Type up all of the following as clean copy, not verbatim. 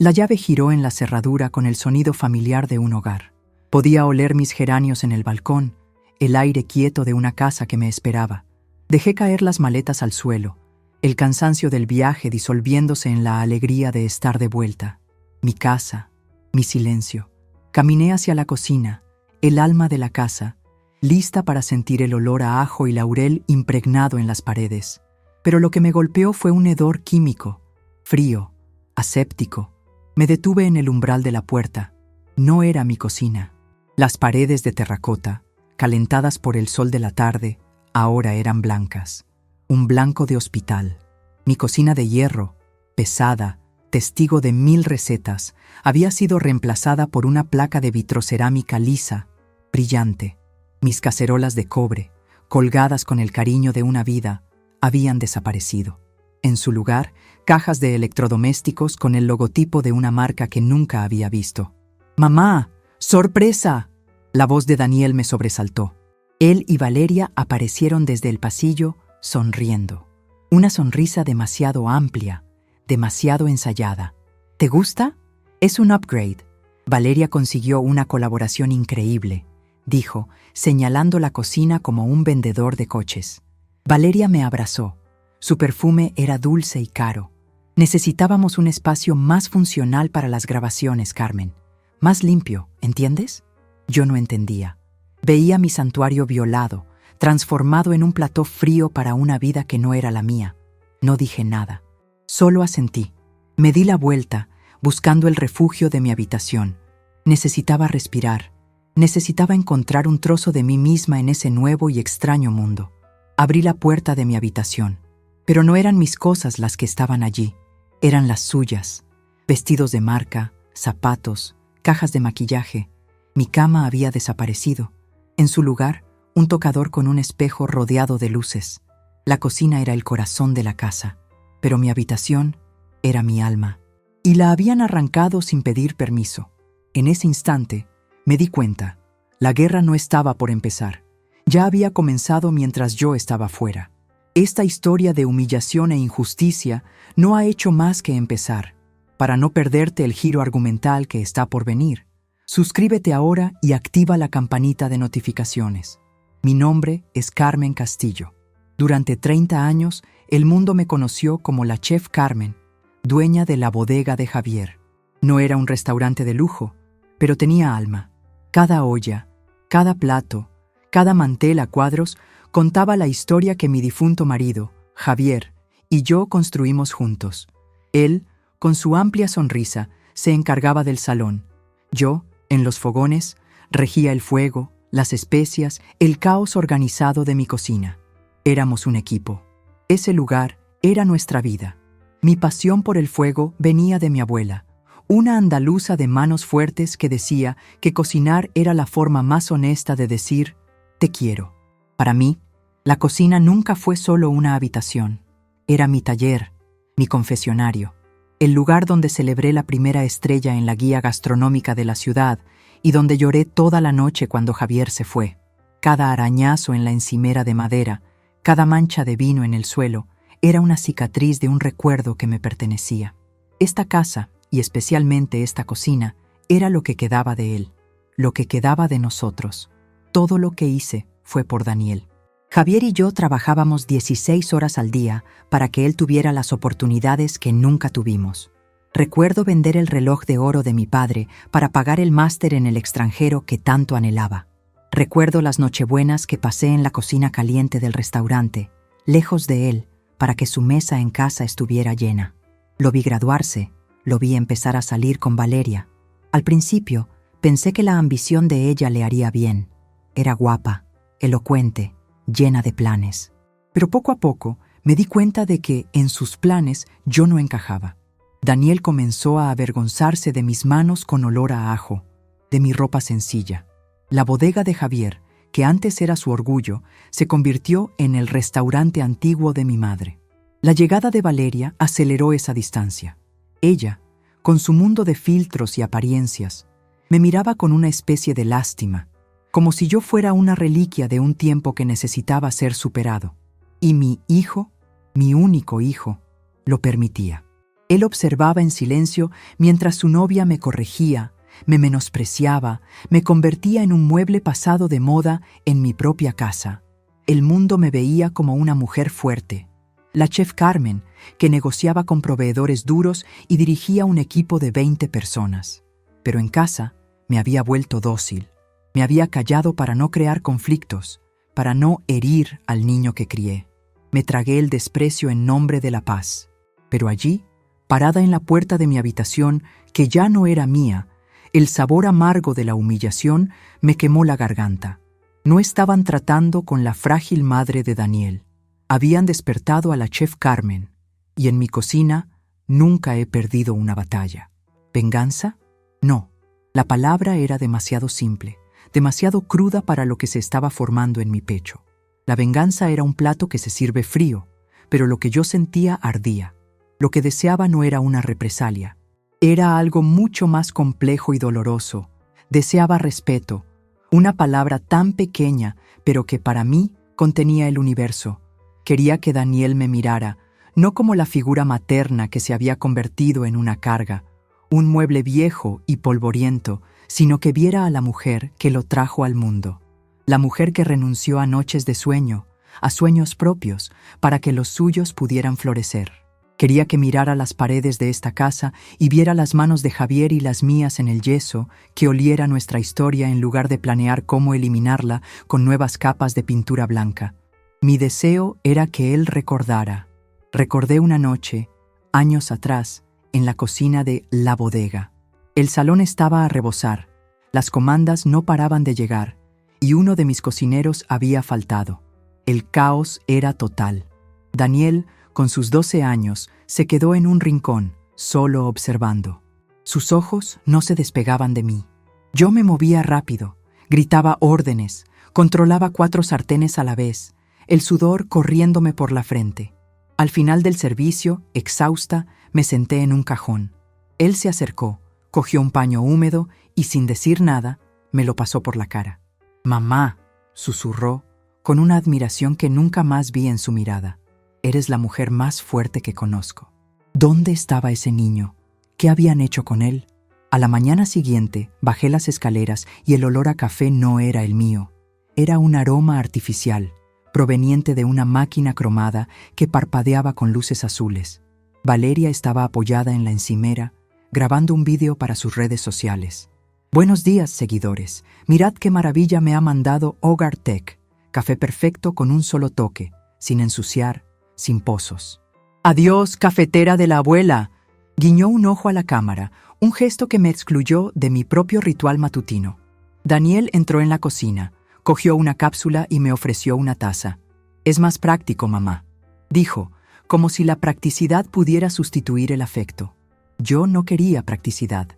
La llave giró en la cerradura con el sonido familiar de un hogar. Podía oler mis geranios en el balcón, el aire quieto de una casa que me esperaba. Dejé caer las maletas al suelo, el cansancio del viaje disolviéndose en la alegría de estar de vuelta. Mi casa, mi silencio. Caminé hacia la cocina, el alma de la casa, lista para sentir el olor a ajo y laurel impregnado en las paredes. Pero lo que me golpeó fue un hedor químico, frío, aséptico. Me detuve en el umbral de la puerta. No era mi cocina. Las paredes de terracota, calentadas por el sol de la tarde, ahora eran blancas. Un blanco de hospital. Mi cocina de hierro, pesada, testigo de 1000 recetas, había sido reemplazada por una placa de vitrocerámica lisa, brillante. Mis cacerolas de cobre, colgadas con el cariño de una vida, habían desaparecido. En su lugar, cajas de electrodomésticos con el logotipo de una marca que nunca había visto. ¡Mamá! ¡Sorpresa! La voz de Daniel me sobresaltó. Él y Valeria aparecieron desde el pasillo, sonriendo. Una sonrisa demasiado amplia, demasiado ensayada. ¿Te gusta? Es un upgrade. Valeria consiguió una colaboración increíble, dijo, señalando la cocina como un vendedor de coches. Valeria me abrazó. Su perfume era dulce y caro. Necesitábamos un espacio más funcional para las grabaciones, Carmen. Más limpio, ¿entiendes? Yo no entendía. Veía mi santuario violado, transformado en un plató frío para una vida que no era la mía. No dije nada. Solo asentí. Me di la vuelta, buscando el refugio de mi habitación. Necesitaba respirar. Necesitaba encontrar un trozo de mí misma en ese nuevo y extraño mundo. Abrí la puerta de mi habitación. Pero no eran mis cosas las que estaban allí. Eran las suyas. Vestidos de marca, zapatos, cajas de maquillaje. Mi cama había desaparecido. En su lugar, un tocador con un espejo rodeado de luces. La cocina era el corazón de la casa, pero mi habitación era mi alma. Y la habían arrancado sin pedir permiso. En ese instante, me di cuenta. La guerra no estaba por empezar. Ya había comenzado mientras yo estaba fuera. Esta historia de humillación e injusticia no ha hecho más que empezar. Para no perderte el giro argumental que está por venir, suscríbete ahora y activa la campanita de notificaciones. Mi nombre es Carmen Castillo. Durante 30 años, el mundo me conoció como la chef Carmen, dueña de la bodega de Javier. No era un restaurante de lujo, pero tenía alma. Cada olla, cada plato, cada mantel a cuadros contaba la historia que mi difunto marido, Javier, y yo construimos juntos. Él, con su amplia sonrisa, se encargaba del salón. Yo, en los fogones, regía el fuego, las especias, el caos organizado de mi cocina. Éramos un equipo. Ese lugar era nuestra vida. Mi pasión por el fuego venía de mi abuela, una andaluza de manos fuertes que decía que cocinar era la forma más honesta de decir «te quiero». Para mí, la cocina nunca fue solo una habitación. Era mi taller, mi confesionario, el lugar donde celebré la primera estrella en la guía gastronómica de la ciudad y donde lloré toda la noche cuando Javier se fue. Cada arañazo en la encimera de madera, cada mancha de vino en el suelo, era una cicatriz de un recuerdo que me pertenecía. Esta casa, y especialmente esta cocina, era lo que quedaba de él, lo que quedaba de nosotros. Todo lo que hice fue por Daniel. Javier y yo trabajábamos 16 horas al día para que él tuviera las oportunidades que nunca tuvimos. Recuerdo vender el reloj de oro de mi padre para pagar el máster en el extranjero que tanto anhelaba. Recuerdo las nochebuenas que pasé en la cocina caliente del restaurante, lejos de él, para que su mesa en casa estuviera llena. Lo vi graduarse, lo vi empezar a salir con Valeria. Al principio, pensé que la ambición de ella le haría bien. Era guapa, elocuente, llena de planes. Pero poco a poco me di cuenta de que en sus planes yo no encajaba. Daniel comenzó a avergonzarse de mis manos con olor a ajo, de mi ropa sencilla. La bodega de Javier, que antes era su orgullo, se convirtió en el restaurante antiguo de mi madre. La llegada de Valeria aceleró esa distancia. Ella, con su mundo de filtros y apariencias, me miraba con una especie de lástima, como si yo fuera una reliquia de un tiempo que necesitaba ser superado. Y mi hijo, mi único hijo, lo permitía. Él observaba en silencio mientras su novia me corregía, me menospreciaba, me convertía en un mueble pasado de moda en mi propia casa. El mundo me veía como una mujer fuerte, la chef Carmen, que negociaba con proveedores duros y dirigía un equipo de 20 personas. Pero en casa me había vuelto dócil. Me había callado para no crear conflictos, para no herir al niño que crié. Me tragué el desprecio en nombre de la paz. Pero allí, parada en la puerta de mi habitación, que ya no era mía, el sabor amargo de la humillación me quemó la garganta. No estaban tratando con la frágil madre de Daniel. Habían despertado a la chef Carmen, y en mi cocina nunca he perdido una batalla. ¿Venganza? No. La palabra era demasiado simple, demasiado cruda para lo que se estaba formando en mi pecho. La venganza era un plato que se sirve frío, pero lo que yo sentía ardía. Lo que deseaba no era una represalia. Era algo mucho más complejo y doloroso. Deseaba respeto, una palabra tan pequeña, pero que para mí contenía el universo. Quería que Daniel me mirara, no como la figura materna que se había convertido en una carga, un mueble viejo y polvoriento, sino que viera a la mujer que lo trajo al mundo. La mujer que renunció a noches de sueño, a sueños propios, para que los suyos pudieran florecer. Quería que mirara las paredes de esta casa y viera las manos de Javier y las mías en el yeso, que oliera nuestra historia en lugar de planear cómo eliminarla con nuevas capas de pintura blanca. Mi deseo era que él recordara. Recordé una noche, años atrás, en la cocina de La Bodega. El salón estaba a rebosar, las comandas no paraban de llegar, y uno de mis cocineros había faltado. El caos era total. Daniel, con sus 12 años, se quedó en un rincón, solo observando. Sus ojos no se despegaban de mí. Yo me movía rápido, gritaba órdenes, controlaba 4 sartenes a la vez, el sudor corriéndome por la frente. Al final del servicio, exhausta, me senté en un cajón. Él se acercó, cogió un paño húmedo y, sin decir nada, me lo pasó por la cara. «Mamá», susurró, con una admiración que nunca más vi en su mirada. «Eres la mujer más fuerte que conozco». ¿Dónde estaba ese niño? ¿Qué habían hecho con él? A la mañana siguiente, bajé las escaleras y el olor a café no era el mío. Era un aroma artificial, proveniente de una máquina cromada que parpadeaba con luces azules. Valeria estaba apoyada en la encimera, grabando un vídeo para sus redes sociales. «Buenos días, seguidores. Mirad qué maravilla me ha mandado Hogar Tech. Café perfecto con un solo toque, sin ensuciar, sin pozos». «Adiós, cafetera de la abuela», guiñó un ojo a la cámara, un gesto que me excluyó de mi propio ritual matutino. Daniel entró en la cocina, cogió una cápsula y me ofreció una taza. «Es más práctico, mamá», dijo, como si la practicidad pudiera sustituir el afecto. Yo no quería practicidad.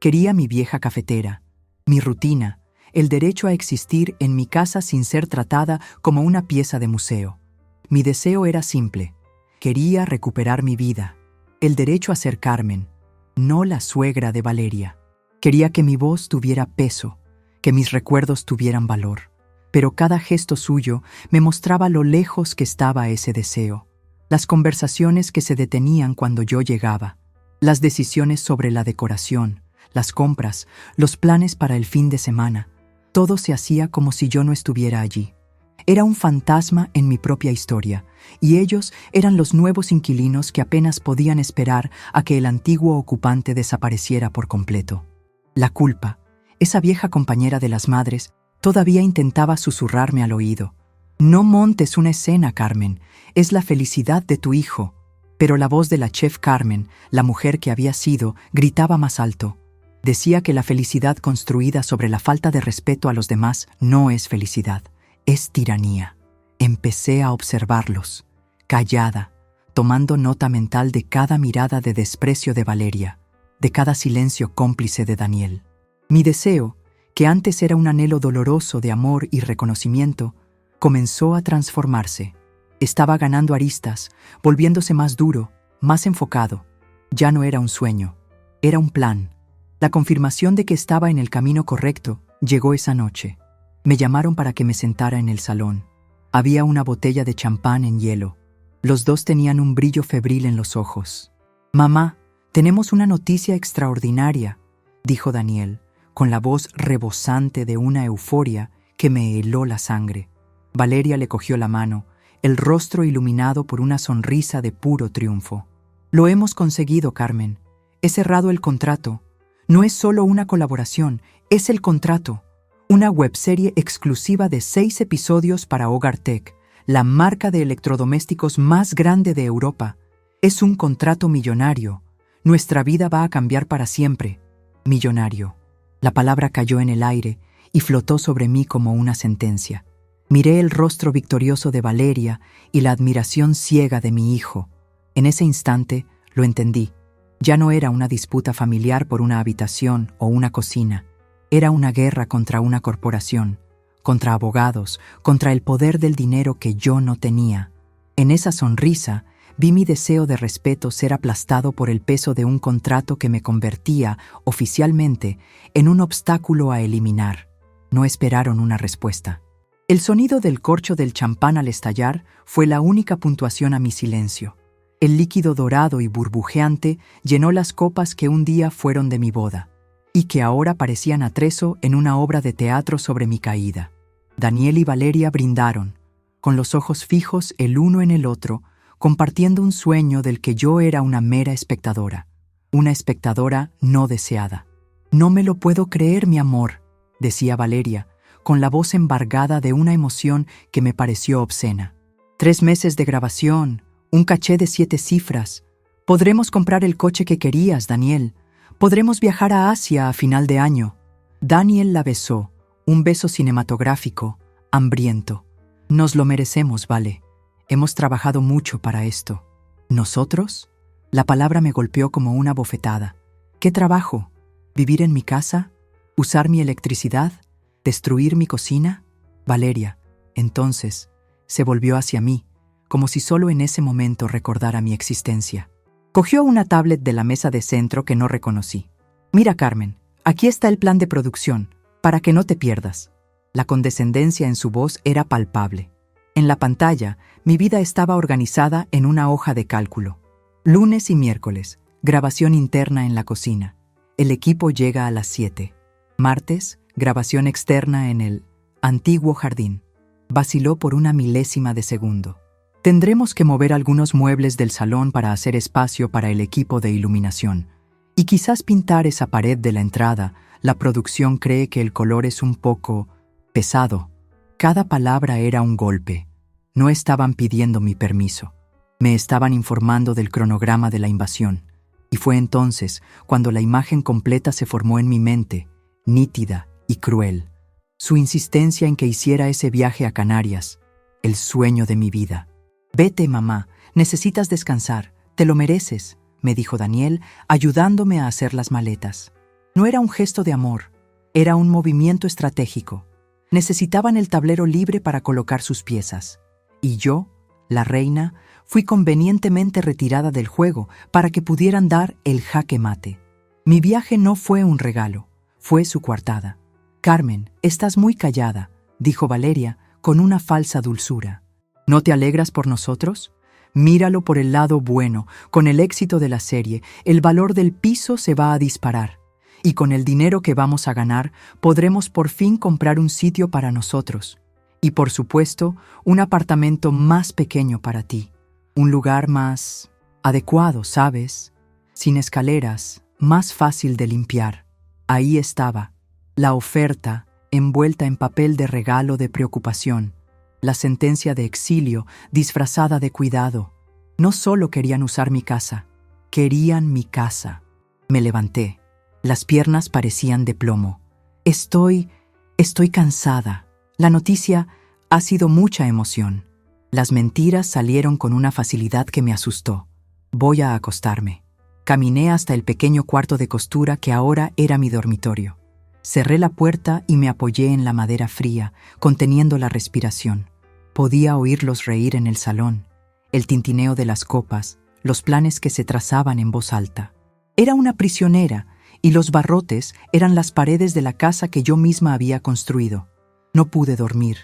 Quería mi vieja cafetera, mi rutina, el derecho a existir en mi casa sin ser tratada como una pieza de museo. Mi deseo era simple. Quería recuperar mi vida, el derecho a ser Carmen, no la suegra de Valeria. Quería que mi voz tuviera peso, que mis recuerdos tuvieran valor. Pero cada gesto suyo me mostraba lo lejos que estaba ese deseo. Las conversaciones que se detenían cuando yo llegaba, las decisiones sobre la decoración, las compras, los planes para el fin de semana, todo se hacía como si yo no estuviera allí. Era un fantasma en mi propia historia, y ellos eran los nuevos inquilinos que apenas podían esperar a que el antiguo ocupante desapareciera por completo. La culpa, esa vieja compañera de las madres, todavía intentaba susurrarme al oído. «No montes una escena, Carmen, es la felicidad de tu hijo». Pero la voz de la chef Carmen, la mujer que había sido, gritaba más alto. Decía que la felicidad construida sobre la falta de respeto a los demás no es felicidad, es tiranía. Empecé a observarlos, callada, tomando nota mental de cada mirada de desprecio de Valeria, de cada silencio cómplice de Daniel. Mi deseo, que antes era un anhelo doloroso de amor y reconocimiento, comenzó a transformarse. Estaba ganando aristas, volviéndose más duro, más enfocado. Ya no era un sueño, era un plan. La confirmación de que estaba en el camino correcto llegó esa noche. Me llamaron para que me sentara en el salón. Había una botella de champán en hielo. Los dos tenían un brillo febril en los ojos. Mamá, tenemos una noticia extraordinaria, dijo Daniel, con la voz rebosante de una euforia que me heló la sangre. Valeria le cogió la mano, el rostro iluminado por una sonrisa de puro triunfo. Lo hemos conseguido, Carmen. He cerrado el contrato. No es solo una colaboración, es el contrato. Una webserie exclusiva de 6 episodios para Hogartech, la marca de electrodomésticos más grande de Europa. Es un contrato millonario. Nuestra vida va a cambiar para siempre. Millonario. La palabra cayó en el aire y flotó sobre mí como una sentencia. Miré el rostro victorioso de Valeria y la admiración ciega de mi hijo. En ese instante lo entendí. Ya no era una disputa familiar por una habitación o una cocina. Era una guerra contra una corporación, contra abogados, contra el poder del dinero que yo no tenía. En esa sonrisa vi mi deseo de respeto ser aplastado por el peso de un contrato que me convertía, oficialmente, en un obstáculo a eliminar. No esperaron una respuesta. El sonido del corcho del champán al estallar fue la única puntuación a mi silencio. El líquido dorado y burbujeante llenó las copas que un día fueron de mi boda, y que ahora parecían atrezo en una obra de teatro sobre mi caída. Daniel y Valeria brindaron, con los ojos fijos el uno en el otro, compartiendo un sueño del que yo era una mera espectadora, una espectadora no deseada. «No me lo puedo creer, mi amor», decía Valeria, con la voz embargada de una emoción que me pareció obscena. 3 meses de grabación, un caché de 7 cifras. Podremos comprar el coche que querías, Daniel. Podremos viajar a Asia a final de año. Daniel la besó, un beso cinematográfico, hambriento. Nos lo merecemos, Vale. Hemos trabajado mucho para esto. ¿Nosotros? La palabra me golpeó como una bofetada. ¿Qué trabajo? ¿Vivir en mi casa? ¿Usar mi electricidad? ¿Destruir mi cocina? Valeria, entonces, se volvió hacia mí, como si solo en ese momento recordara mi existencia. Cogió una tablet de la mesa de centro que no reconocí. «Mira, Carmen, aquí está el plan de producción, para que no te pierdas». La condescendencia en su voz era palpable. En la pantalla, mi vida estaba organizada en una hoja de cálculo. Lunes y miércoles, grabación interna en la cocina. El equipo llega a las 7. Martes, grabación externa en el antiguo jardín. Vaciló por una milésima de segundo. Tendremos que mover algunos muebles del salón para hacer espacio para el equipo de iluminación. Y quizás pintar esa pared de la entrada. La producción cree que el color es un poco pesado. Cada palabra era un golpe. No estaban pidiendo mi permiso. Me estaban informando del cronograma de la invasión. Y fue entonces cuando la imagen completa se formó en mi mente, nítida y cruel. Su insistencia en que hiciera ese viaje a Canarias, el sueño de mi vida. «Vete, mamá, necesitas descansar, te lo mereces», me dijo Daniel, ayudándome a hacer las maletas. No era un gesto de amor, era un movimiento estratégico. Necesitaban el tablero libre para colocar sus piezas. Y yo, la reina, fui convenientemente retirada del juego para que pudieran dar el jaque mate. Mi viaje no fue un regalo, fue su coartada. «Carmen, estás muy callada», dijo Valeria con una falsa dulzura. «¿No te alegras por nosotros? Míralo por el lado bueno. Con el éxito de la serie, el valor del piso se va a disparar. Y con el dinero que vamos a ganar, podremos por fin comprar un sitio para nosotros. Y por supuesto, un apartamento más pequeño para ti. Un lugar más adecuado, ¿sabes? Sin escaleras, más fácil de limpiar». Ahí estaba, la oferta envuelta en papel de regalo de preocupación. La sentencia de exilio disfrazada de cuidado. No solo querían usar mi casa, querían mi casa. Me levanté. Las piernas parecían de plomo. Estoy cansada. La noticia ha sido mucha emoción. Las mentiras salieron con una facilidad que me asustó. Voy a acostarme. Caminé hasta el pequeño cuarto de costura que ahora era mi dormitorio. Cerré la puerta y me apoyé en la madera fría, conteniendo la respiración. Podía oírlos reír en el salón, el tintineo de las copas, los planes que se trazaban en voz alta. Era una prisionera, y los barrotes eran las paredes de la casa que yo misma había construido. No pude dormir.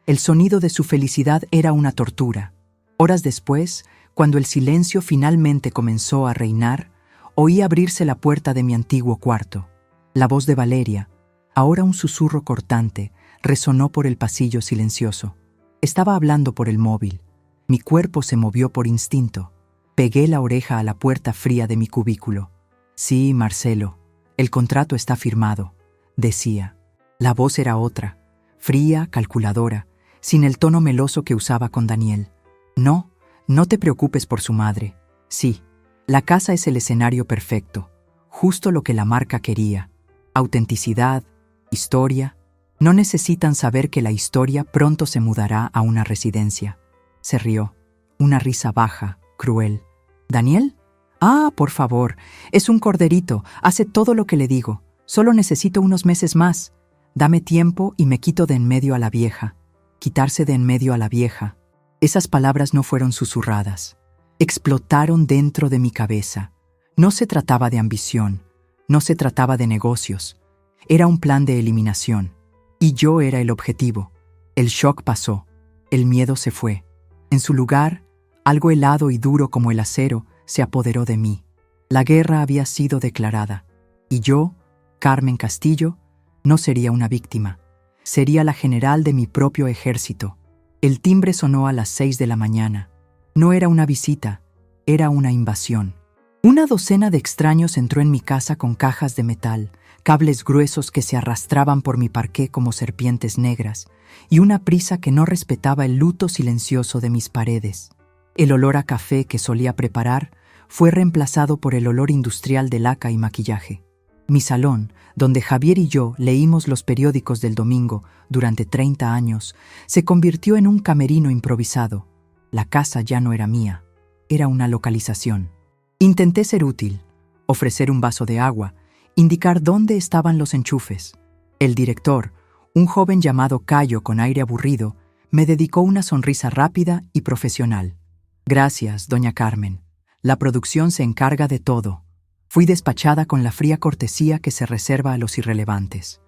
El sonido de su felicidad era una tortura. Horas después, Cuando el silencio finalmente comenzó a reinar, oí abrirse la puerta de mi antiguo cuarto. La voz de Valeria, ahora un susurro cortante, resonó por el pasillo silencioso. Estaba hablando por el móvil. Mi cuerpo se movió por instinto. Pegué la oreja a la puerta fría de mi cubículo. «Sí, Marcelo, el contrato está firmado», decía. La voz era otra, fría, calculadora, sin el tono meloso que usaba con Daniel. «No, no te preocupes por su madre. Sí, la casa es el escenario perfecto, justo lo que la marca quería. Autenticidad, historia. No necesitan saber que la historia pronto se mudará a una residencia». Se rió, una risa baja, cruel. «¿Daniel? Ah, por favor, es un corderito, hace todo lo que le digo. Solo necesito unos meses más. Dame tiempo y me quito de en medio a la vieja». Quitarse de en medio a la vieja. Esas palabras no fueron susurradas. Explotaron dentro de mi cabeza. No se trataba de ambición, no se trataba de negocios. Era un plan de eliminación. Y yo era el objetivo. El shock pasó. El miedo se fue. En su lugar, algo helado y duro como el acero se apoderó de mí. La guerra había sido declarada. Y yo, Carmen Castillo, no sería una víctima. Sería la general de mi propio ejército. El timbre sonó a las 6 de la mañana. No era una visita, era una invasión. Una docena de extraños entró en mi casa con cajas de metal, cables gruesos que se arrastraban por mi parqué como serpientes negras, y una prisa que no respetaba el luto silencioso de mis paredes. El olor a café que solía preparar fue reemplazado por el olor industrial de laca y maquillaje. Mi salón, donde Javier y yo leímos los periódicos del domingo durante 30 años, se convirtió en un camerino improvisado. La casa ya no era mía, era una localización. Intenté ser útil, ofrecer un vaso de agua, indicar dónde estaban los enchufes. El director, un joven llamado Cayo con aire aburrido, me dedicó una sonrisa rápida y profesional. «Gracias, doña Carmen. La producción se encarga de todo». Fui despachada con la fría cortesía que se reserva a los irrelevantes.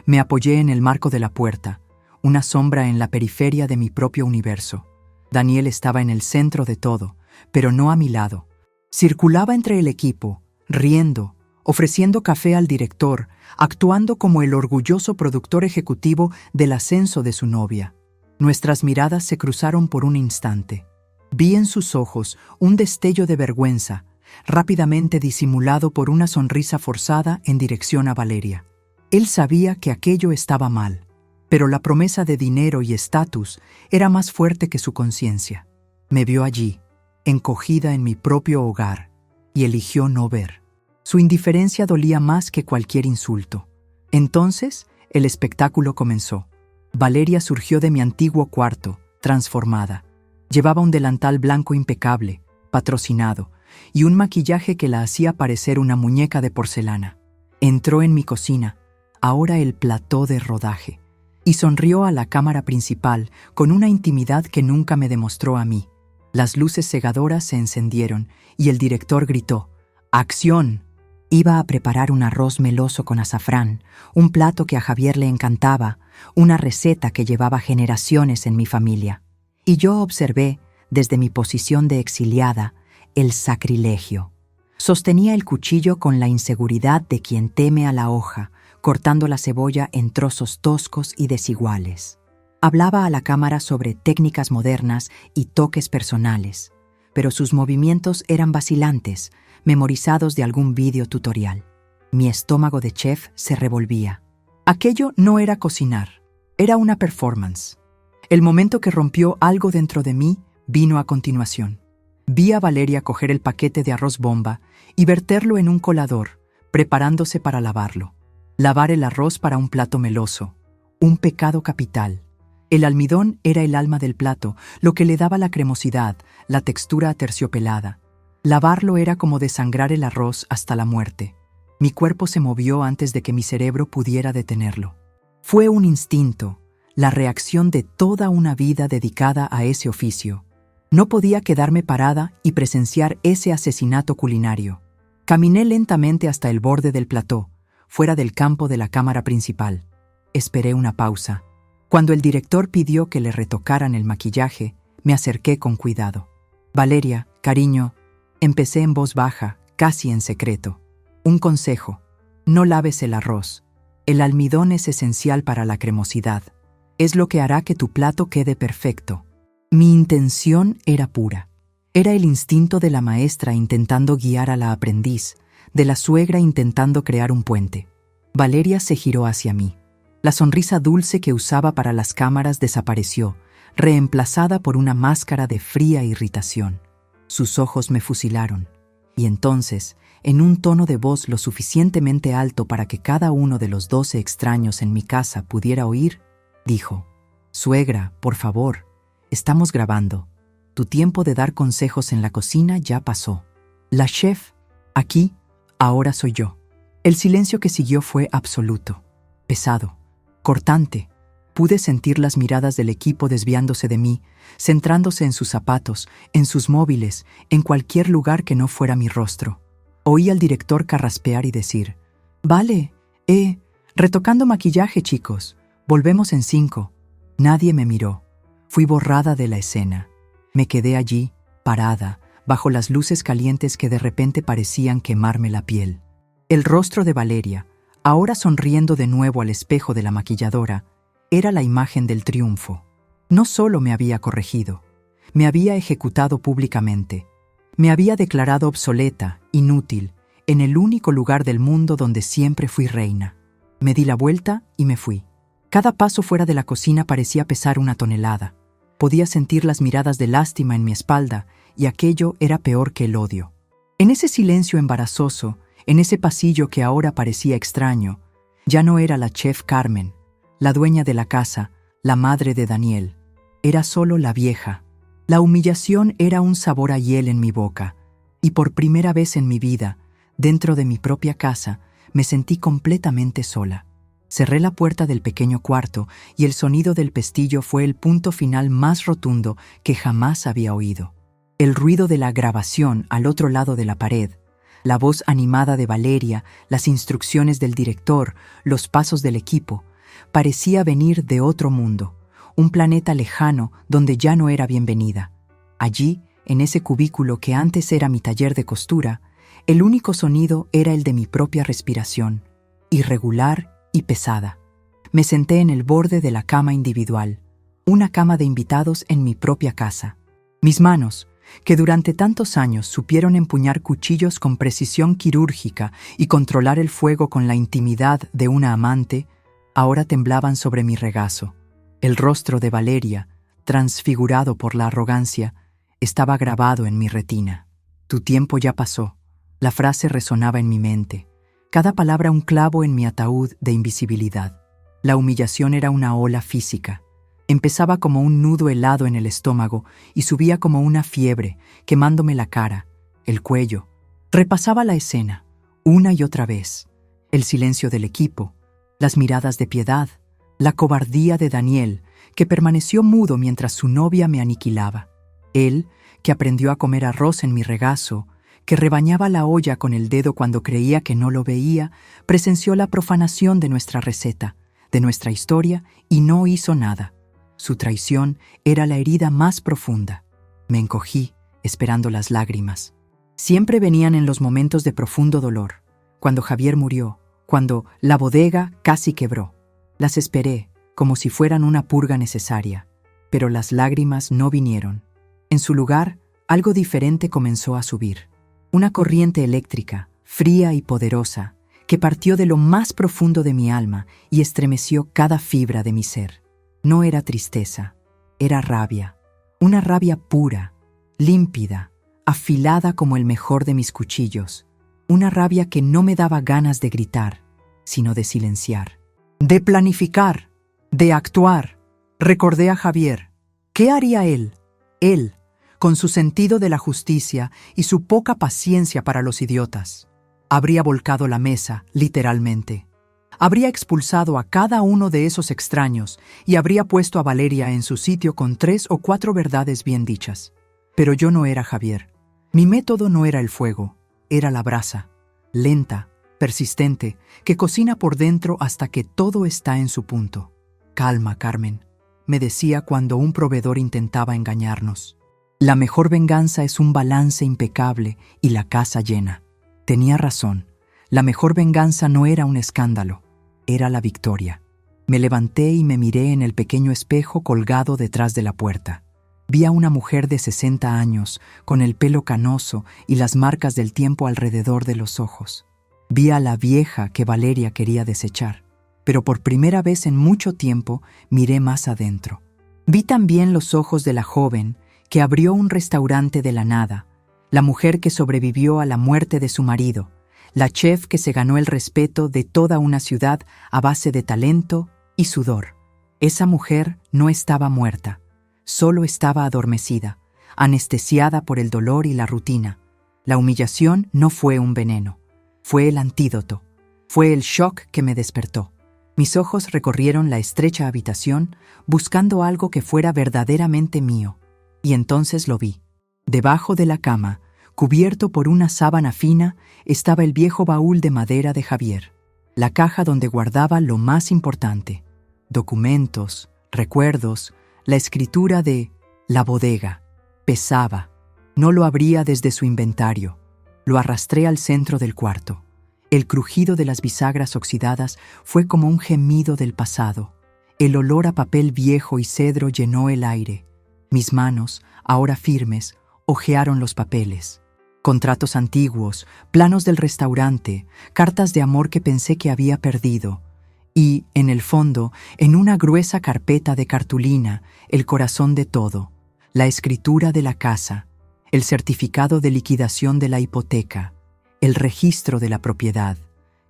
Me apoyé en el marco de la puerta, una sombra en la periferia de mi propio universo. Daniel estaba en el centro de todo, pero no a mi lado. Circulaba entre el equipo, riendo, ofreciendo café al director, actuando como el orgulloso productor ejecutivo del ascenso de su novia. Nuestras miradas se cruzaron por un instante. Vi en sus ojos un destello de vergüenza, rápidamente disimulado por una sonrisa forzada en dirección a Valeria. Él sabía que aquello estaba mal, pero la promesa de dinero y estatus era más fuerte que su conciencia. Me vio allí, encogida en mi propio hogar, y eligió no ver. Su indiferencia dolía más que cualquier insulto. Entonces, el espectáculo comenzó. Valeria surgió de mi antiguo cuarto, transformada. Llevaba un delantal blanco impecable, patrocinado, y un maquillaje que la hacía parecer una muñeca de porcelana. Entró en mi cocina, ahora el plató de rodaje, y sonrió a la cámara principal con una intimidad que nunca me demostró a mí. Las luces cegadoras se encendieron y el director gritó: «¡Acción!». Iba a preparar un arroz meloso con azafrán, un plato que a Javier le encantaba, una receta que llevaba generaciones en mi familia. Y yo observé, desde mi posición de exiliada, el sacrilegio. Sostenía el cuchillo con la inseguridad de quien teme a la hoja, cortando la cebolla en trozos toscos y desiguales. Hablaba a la cámara sobre técnicas modernas y toques personales, pero sus movimientos eran vacilantes, memorizados de algún vídeo tutorial. Mi estómago de chef se revolvía. Aquello no era cocinar, era una performance. El momento que rompió algo dentro de mí vino a continuación. Vi a Valeria coger el paquete de arroz bomba y verterlo en un colador, preparándose para lavarlo. Lavar el arroz para un plato meloso, un pecado capital. El almidón era el alma del plato, lo que le daba la cremosidad, la textura aterciopelada. Lavarlo era como desangrar el arroz hasta la muerte. Mi cuerpo se movió antes de que mi cerebro pudiera detenerlo. Fue un instinto, la reacción de toda una vida dedicada a ese oficio. No podía quedarme parada y presenciar ese asesinato culinario. Caminé lentamente hasta el borde del plató, fuera del campo de la cámara principal. Esperé una pausa. Cuando el director pidió que le retocaran el maquillaje, me acerqué con cuidado. «Valeria, Cariño, empecé en voz baja, casi en secreto. Un consejo: no laves el arroz. El almidón es esencial para la cremosidad. Es lo que hará que tu plato quede perfecto. Mi intención era pura. Era el instinto de la maestra intentando guiar a la aprendiz, de la suegra intentando crear un puente. Valeria se giró hacia mí. La sonrisa dulce que usaba para las cámaras desapareció, reemplazada por una máscara de fría irritación. Sus ojos me fusilaron, y entonces, en un tono de voz lo suficientemente alto para que cada uno de los 12 extraños en mi casa pudiera oír, dijo: «Suegra, por favor, estamos grabando. Tu tiempo de dar consejos en la cocina ya pasó. La chef, aquí, ahora soy yo». El silencio que siguió fue absoluto, pesado, cortante. Pude sentir las miradas del equipo desviándose de mí, centrándose en sus zapatos, en sus móviles, en cualquier lugar que no fuera mi rostro. Oí al director carraspear y decir: «Vale, retocando maquillaje, chicos. Volvemos en 5». Nadie me miró. Fui borrada de la escena. Me quedé allí, parada, bajo las luces calientes que de repente parecían quemarme la piel. El rostro de Valeria, ahora sonriendo de nuevo al espejo de la maquilladora, era la imagen del triunfo. No solo me había corregido, me había ejecutado públicamente. Me había declarado obsoleta, inútil, en el único lugar del mundo donde siempre fui reina. Me di la vuelta y me fui. Cada paso fuera de la cocina parecía pesar una tonelada. Podía sentir las miradas de lástima en mi espalda, y aquello era peor que el odio. En ese silencio embarazoso, en ese pasillo que ahora parecía extraño, ya no era la chef Carmen, la dueña de la casa, la madre de Daniel. Era solo la vieja. La humillación era un sabor a hiel en mi boca, y por primera vez en mi vida, dentro de mi propia casa, me sentí completamente sola. Cerré la puerta del pequeño cuarto y el sonido del pestillo fue el punto final más rotundo que jamás había oído. El ruido de la grabación al otro lado de la pared, la voz animada de Valeria, las instrucciones del director, los pasos del equipo, parecía venir de otro mundo, un planeta lejano donde ya no era bienvenida. Allí, en ese cubículo que antes era mi taller de costura, el único sonido era el de mi propia respiración, irregular y pesada. Me senté en el borde de la cama individual, una cama de invitados en mi propia casa. Mis manos, que durante tantos años supieron empuñar cuchillos con precisión quirúrgica y controlar el fuego con la intimidad de una amante, ahora temblaban sobre mi regazo. El rostro de Valeria, transfigurado por la arrogancia, estaba grabado en mi retina. «Tu tiempo ya pasó». La frase resonaba en mi mente, cada palabra un clavo en mi ataúd de invisibilidad. La humillación era una ola física. Empezaba como un nudo helado en el estómago y subía como una fiebre, quemándome la cara, el cuello. Repasaba la escena, una y otra vez. El silencio del equipo, las miradas de piedad, la cobardía de Daniel, que permaneció mudo mientras su novia me aniquilaba. Él, que aprendió a comer arroz en mi regazo, que rebañaba la olla con el dedo cuando creía que no lo veía, presenció la profanación de nuestra receta, de nuestra historia, y no hizo nada. Su traición era la herida más profunda. Me encogí, esperando las lágrimas. Siempre venían en los momentos de profundo dolor, cuando Javier murió, cuando la bodega casi quebró. Las esperé, como si fueran una purga necesaria, pero las lágrimas no vinieron. En su lugar, algo diferente comenzó a subir. Una corriente eléctrica, fría y poderosa, que partió de lo más profundo de mi alma y estremeció cada fibra de mi ser. No era tristeza, era rabia, una rabia pura, límpida, afilada como el mejor de mis cuchillos, una rabia que no me daba ganas de gritar, sino de silenciar, de planificar, de actuar. Recordé a Javier. ¿Qué haría él? Él, con su sentido de la justicia y su poca paciencia para los idiotas. Habría volcado la mesa, literalmente. Habría expulsado a cada uno de esos extraños y habría puesto a Valeria en su sitio con 3 o 4 verdades bien dichas. Pero yo no era Javier. Mi método no era el fuego, era la brasa, lenta, persistente, que cocina por dentro hasta que todo está en su punto. «Calma, Carmen», me decía cuando un proveedor intentaba engañarnos. La mejor venganza es un balance impecable y la casa llena. Tenía razón. La mejor venganza no era un escándalo, era la victoria. Me levanté y me miré en el pequeño espejo colgado detrás de la puerta. Vi a una mujer de 60 años, con el pelo canoso y las marcas del tiempo alrededor de los ojos. Vi a la vieja que Valeria quería desechar, pero por primera vez en mucho tiempo miré más adentro. Vi también los ojos de la joven que abrió un restaurante de la nada, la mujer que sobrevivió a la muerte de su marido, la chef que se ganó el respeto de toda una ciudad a base de talento y sudor. Esa mujer no estaba muerta, solo estaba adormecida, anestesiada por el dolor y la rutina. La humillación no fue un veneno, fue el antídoto, fue el shock que me despertó. Mis ojos recorrieron la estrecha habitación buscando algo que fuera verdaderamente mío, y entonces lo vi. Debajo de la cama, cubierto por una sábana fina, estaba el viejo baúl de madera de Javier, la caja donde guardaba lo más importante: documentos, recuerdos, la escritura de la bodega. Pesaba. No lo abría desde su inventario. Lo arrastré al centro del cuarto. El crujido de las bisagras oxidadas fue como un gemido del pasado. El olor a papel viejo y cedro llenó el aire. Mis manos, ahora firmes, hojearon los papeles. Contratos antiguos, planos del restaurante, cartas de amor que pensé que había perdido. Y, en el fondo, en una gruesa carpeta de cartulina, el corazón de todo: la escritura de la casa, el certificado de liquidación de la hipoteca, el registro de la propiedad,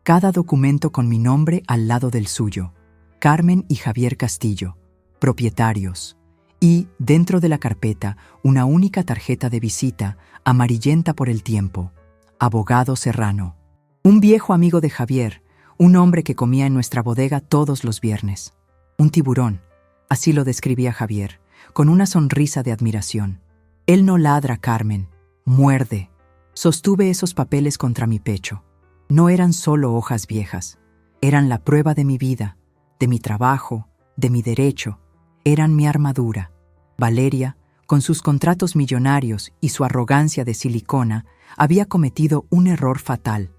cada documento con mi nombre al lado del suyo: Carmen y Javier Castillo, propietarios. Y, dentro de la carpeta, una única tarjeta de visita, amarillenta por el tiempo: Abogado Serrano. Un viejo amigo de Javier, un hombre que comía en nuestra bodega todos los viernes. Un tiburón, así lo describía Javier, con una sonrisa de admiración. Él no ladra, Carmen, muerde. Sostuve esos papeles contra mi pecho. No eran solo hojas viejas, eran la prueba de mi vida, de mi trabajo, de mi derecho. Eran mi armadura. Valeria, con sus contratos millonarios y su arrogancia de silicona, había cometido un error fatal.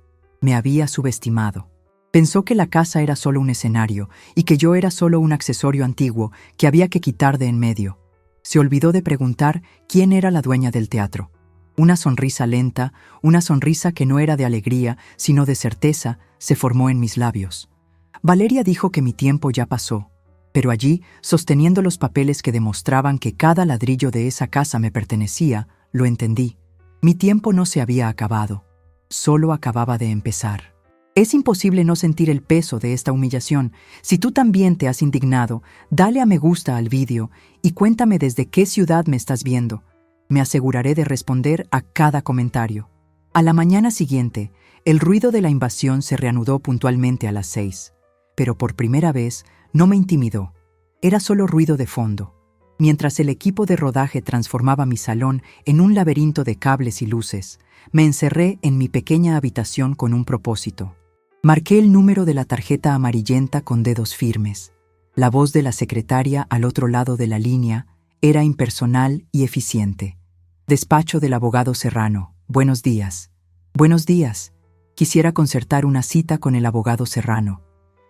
Me había subestimado. Pensó que la casa era solo un escenario y que yo era solo un accesorio antiguo que había que quitar de en medio. Se olvidó de preguntar quién era la dueña del teatro. Una sonrisa lenta, una sonrisa que no era de alegría, sino de certeza, se formó en mis labios. Valeria dijo que mi tiempo ya pasó, pero allí, sosteniendo los papeles que demostraban que cada ladrillo de esa casa me pertenecía, lo entendí. Mi tiempo no se había acabado, solo acababa de empezar. Es imposible no sentir el peso de esta humillación. Si tú también te has indignado, dale a me gusta al vídeo y cuéntame desde qué ciudad me estás viendo. Me aseguraré de responder a cada comentario. A la mañana siguiente, el ruido de la invasión se reanudó puntualmente a las 6, pero por primera vez no me intimidó. Era solo ruido de fondo. Mientras el equipo de rodaje transformaba mi salón en un laberinto de cables y luces, me encerré en mi pequeña habitación con un propósito. Marqué el número de la tarjeta amarillenta con dedos firmes. La voz de la secretaria al otro lado de la línea era impersonal y eficiente. Despacho del abogado Serrano. Buenos días. Buenos días. Quisiera concertar una cita con el abogado Serrano.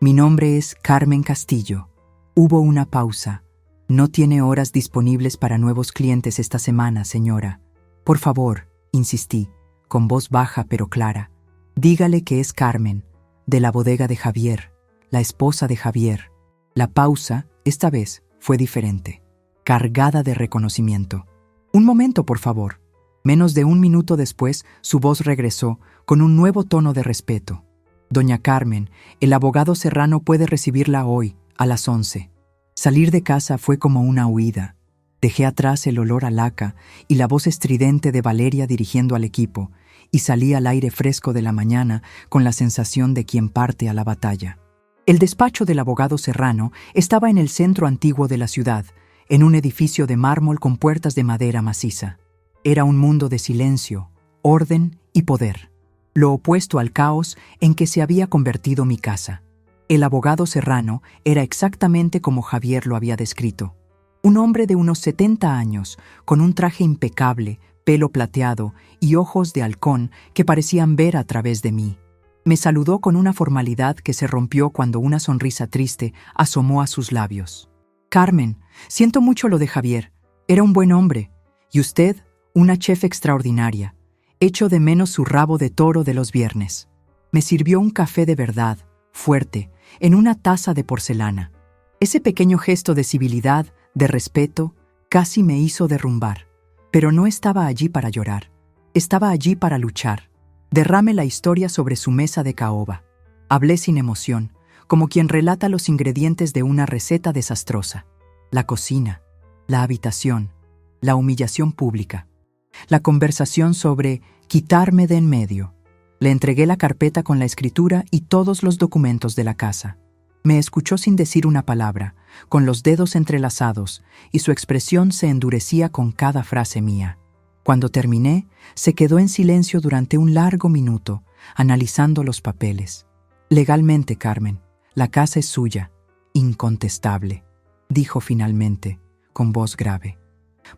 Mi nombre es Carmen Castillo. Hubo una pausa. No tiene horas disponibles para nuevos clientes esta semana, señora. Por favor, insistí, con voz baja pero clara. Dígale que es Carmen, de la bodega de Javier, la esposa de Javier. La pausa, esta vez, fue diferente, cargada de reconocimiento. Un momento, por favor. Menos de un minuto después, su voz regresó, con un nuevo tono de respeto. Doña Carmen, el abogado Serrano puede recibirla hoy, a las 11. Salir de casa fue como una huida. Dejé atrás el olor a laca y la voz estridente de Valeria dirigiendo al equipo, y salí al aire fresco de la mañana con la sensación de quien parte a la batalla. El despacho del abogado Serrano estaba en el centro antiguo de la ciudad, en un edificio de mármol con puertas de madera maciza. Era un mundo de silencio, orden y poder, lo opuesto al caos en que se había convertido mi casa. El abogado Serrano era exactamente como Javier lo había descrito. Un hombre de unos 70 años, con un traje impecable, pelo plateado y ojos de halcón que parecían ver a través de mí. Me saludó con una formalidad que se rompió cuando una sonrisa triste asomó a sus labios. Carmen, siento mucho lo de Javier. Era un buen hombre. Y usted, una chef extraordinaria. Echo de menos su rabo de toro de los viernes. Me sirvió un café de verdad, fuerte, en una taza de porcelana. Ese pequeño gesto de civilidad, de respeto, casi me hizo derrumbar. Pero no estaba allí para llorar. Estaba allí para luchar. Derrame la historia sobre su mesa de caoba. Hablé sin emoción, como quien relata los ingredientes de una receta desastrosa. La cocina, la habitación, la humillación pública. La conversación sobre quitarme de en medio. Le entregué la carpeta con la escritura y todos los documentos de la casa. Me escuchó sin decir una palabra, con los dedos entrelazados, y su expresión se endurecía con cada frase mía. Cuando terminé, se quedó en silencio durante un largo minuto, analizando los papeles. Legalmente, Carmen, la casa es suya, incontestable, dijo finalmente, con voz grave.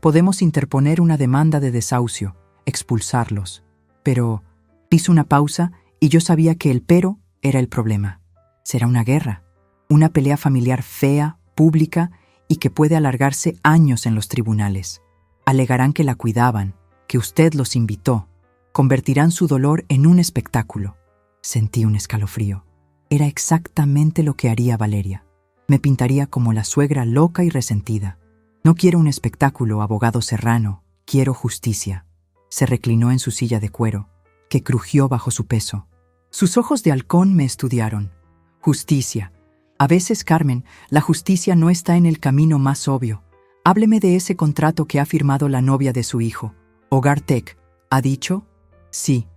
Podemos interponer una demanda de desahucio, expulsarlos. Pero hizo una pausa y yo sabía que el pero era el problema. Será una guerra, una pelea familiar fea, pública y que puede alargarse años en los tribunales. Alegarán que la cuidaban, que usted los invitó. Convertirán su dolor en un espectáculo. Sentí un escalofrío. Era exactamente lo que haría Valeria. Me pintaría como la suegra loca y resentida. No quiero un espectáculo, abogado Serrano. Quiero justicia. Se reclinó en su silla de cuero, que crujió bajo su peso. Sus ojos de halcón me estudiaron. Justicia. A veces, Carmen, la justicia no está en el camino más obvio. Hábleme de ese contrato que ha firmado la novia de su hijo. Hogar Tech. ¿Ha dicho? Sí.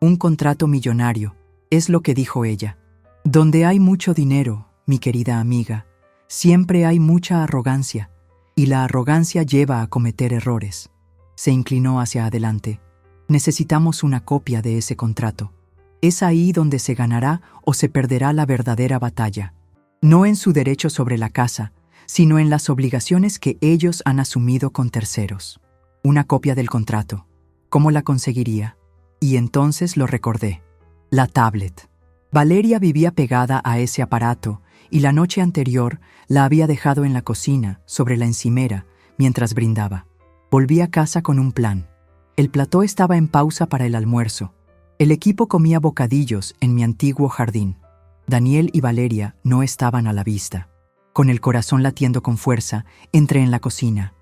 Un contrato millonario. Es lo que dijo ella. Donde hay mucho dinero, mi querida amiga, siempre hay mucha arrogancia. Y la arrogancia lleva a cometer errores. Se inclinó hacia adelante. Necesitamos una copia de ese contrato. Es ahí donde se ganará o se perderá la verdadera batalla. No en su derecho sobre la casa, sino en las obligaciones que ellos han asumido con terceros. Una copia del contrato. ¿Cómo la conseguiría? Y entonces lo recordé. La tablet. Valeria vivía pegada a ese aparato y la noche anterior la había dejado en la cocina, sobre la encimera, mientras brindaba. Volví a casa con un plan. El plató estaba en pausa para el almuerzo. El equipo comía bocadillos en mi antiguo jardín. Daniel y Valeria no estaban a la vista. Con el corazón latiendo con fuerza, entré en la cocina.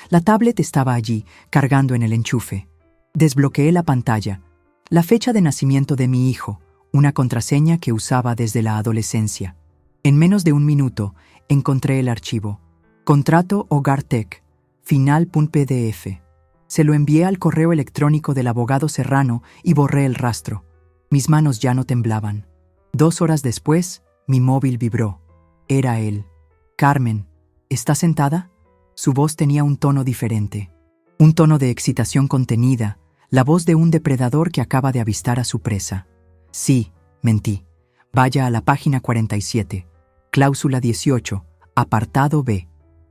La tablet estaba allí, cargando en el enchufe. Desbloqueé la pantalla. La fecha de nacimiento de mi hijo, una contraseña que usaba desde la adolescencia. En menos de un minuto, encontré el archivo. Contrato Hogar Tech, final.pdf. Se lo envié al correo electrónico del abogado Serrano y borré el rastro. Mis manos ya no temblaban. 2 horas después, mi móvil vibró. Era él. Carmen, ¿está sentada? Su voz tenía un tono diferente. Un tono de excitación contenida, la voz de un depredador que acaba de avistar a su presa. Sí, mentí. Vaya a la página 47, cláusula 18, apartado B.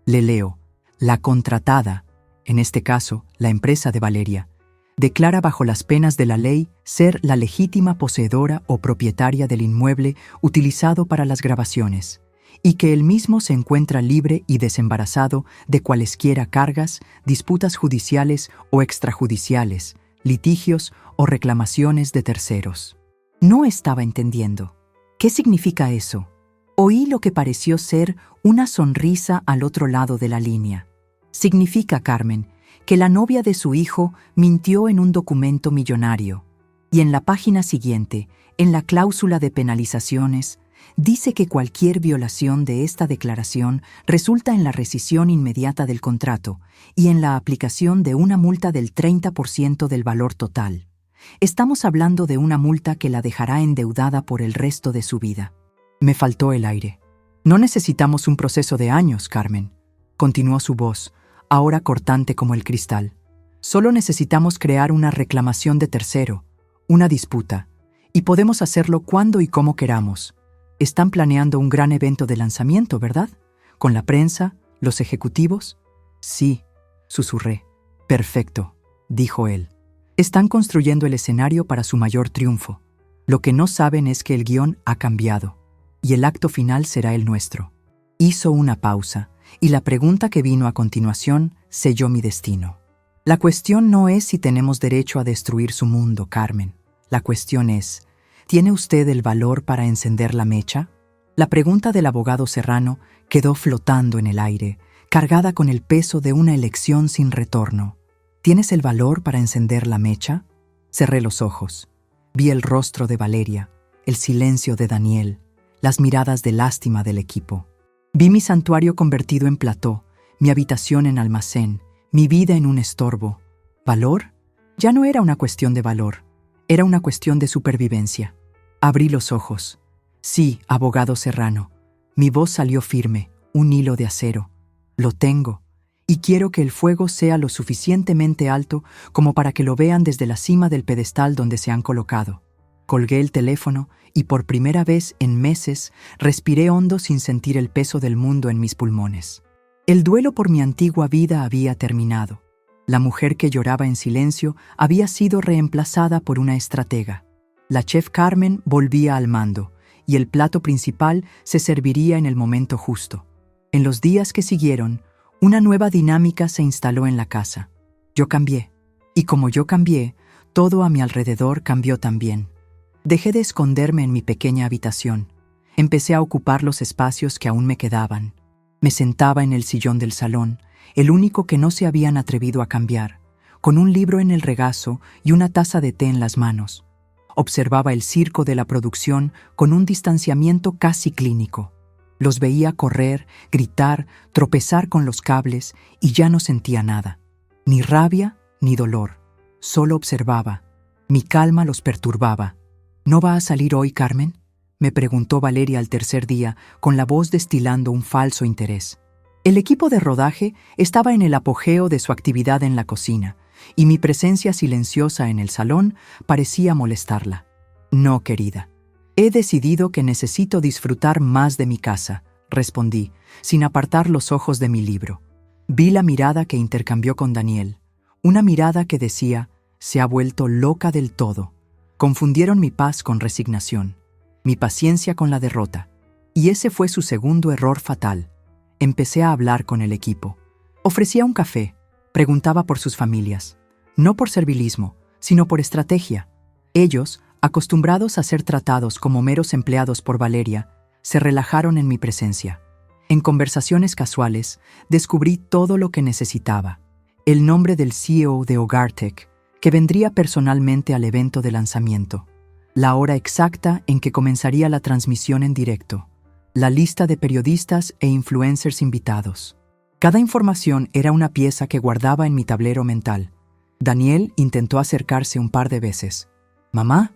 Le leo. La contratada, en este caso, la empresa de Valeria, declara bajo las penas de la ley ser la legítima poseedora o propietaria del inmueble utilizado para las grabaciones, y que el mismo se encuentra libre y desembarazado de cualesquiera cargas, disputas judiciales o extrajudiciales, litigios o reclamaciones de terceros. No estaba entendiendo. ¿Qué significa eso? Oí lo que pareció ser una sonrisa al otro lado de la línea. Significa, Carmen, que la novia de su hijo mintió en un documento millonario. Y en la página siguiente, en la cláusula de penalizaciones, dice que cualquier violación de esta declaración resulta en la rescisión inmediata del contrato y en la aplicación de una multa del 30% del valor total. Estamos hablando de una multa que la dejará endeudada por el resto de su vida. Me faltó el aire. No necesitamos un proceso de años, Carmen, continuó su voz, ahora cortante como el cristal. Solo necesitamos crear una reclamación de tercero, una disputa, y podemos hacerlo cuando y como queramos. Están planeando un gran evento de lanzamiento, ¿verdad? Con la prensa, ¿Los ejecutivos? Sí, susurré. Perfecto, dijo él. Están construyendo el escenario para su mayor triunfo. Lo que no saben es que el guión ha cambiado, y el acto final será el nuestro. Hizo una pausa, y la pregunta que vino a continuación selló mi destino. La cuestión no es si tenemos derecho a destruir su mundo, Carmen. La cuestión es, ¿tiene usted el valor para encender la mecha? La pregunta del abogado Serrano quedó flotando en el aire, cargada con el peso de una elección sin retorno. ¿Tienes el valor para encender la mecha? Cerré los ojos. Vi el rostro de Valeria, el silencio de Daniel, las miradas de lástima del equipo. Vi mi santuario convertido en plató, mi habitación en almacén, mi vida en un estorbo. ¿Valor? Ya no era una cuestión de valor, era una cuestión de supervivencia. Abrí los ojos. Sí, abogado Serrano. Mi voz salió firme, un hilo de acero. Lo tengo, y quiero que el fuego sea lo suficientemente alto como para que lo vean desde la cima del pedestal donde se han colocado. Colgué el teléfono y por primera vez en meses respiré hondo sin sentir el peso del mundo en mis pulmones. El duelo por mi antigua vida había terminado. La mujer que lloraba en silencio había sido reemplazada por una estratega. La chef Carmen volvía al mando, y el plato principal se serviría en el momento justo. En los días que siguieron, una nueva dinámica se instaló en la casa. Yo cambié, y como yo cambié, todo a mi alrededor cambió también. Dejé de esconderme en mi pequeña habitación. Empecé a ocupar los espacios que aún me quedaban. Me sentaba en el sillón del salón, el único que no se habían atrevido a cambiar, con un libro en el regazo y una taza de té en las manos. Observaba el circo de la producción con un distanciamiento casi clínico. Los veía correr, gritar, tropezar con los cables y ya no sentía nada. Ni rabia ni dolor. Solo observaba. Mi calma los perturbaba. ¿No va a salir hoy, Carmen?, me preguntó Valeria al tercer día, con la voz destilando un falso interés. El equipo de rodaje estaba en el apogeo de su actividad en la cocina, y mi presencia silenciosa en el salón parecía molestarla. No, querida. He decidido que necesito disfrutar más de mi casa, respondí, sin apartar los ojos de mi libro. Vi la mirada que intercambió con Daniel, una mirada que decía, se ha vuelto loca del todo. Confundieron mi paz con resignación, mi paciencia con la derrota, y ese fue su segundo error fatal. Empecé a hablar con el equipo. Ofrecía un café, preguntaba por sus familias, no por servilismo, sino por estrategia. Ellos, acostumbrados a ser tratados como meros empleados por Valeria, se relajaron en mi presencia. En conversaciones casuales, descubrí todo lo que necesitaba. El nombre del CEO de Hogartech, que vendría personalmente al evento de lanzamiento. La hora exacta en que comenzaría la transmisión en directo. La lista de periodistas e influencers invitados. Cada información era una pieza que guardaba en mi tablero mental. Daniel intentó acercarse un par de veces. «Mamá,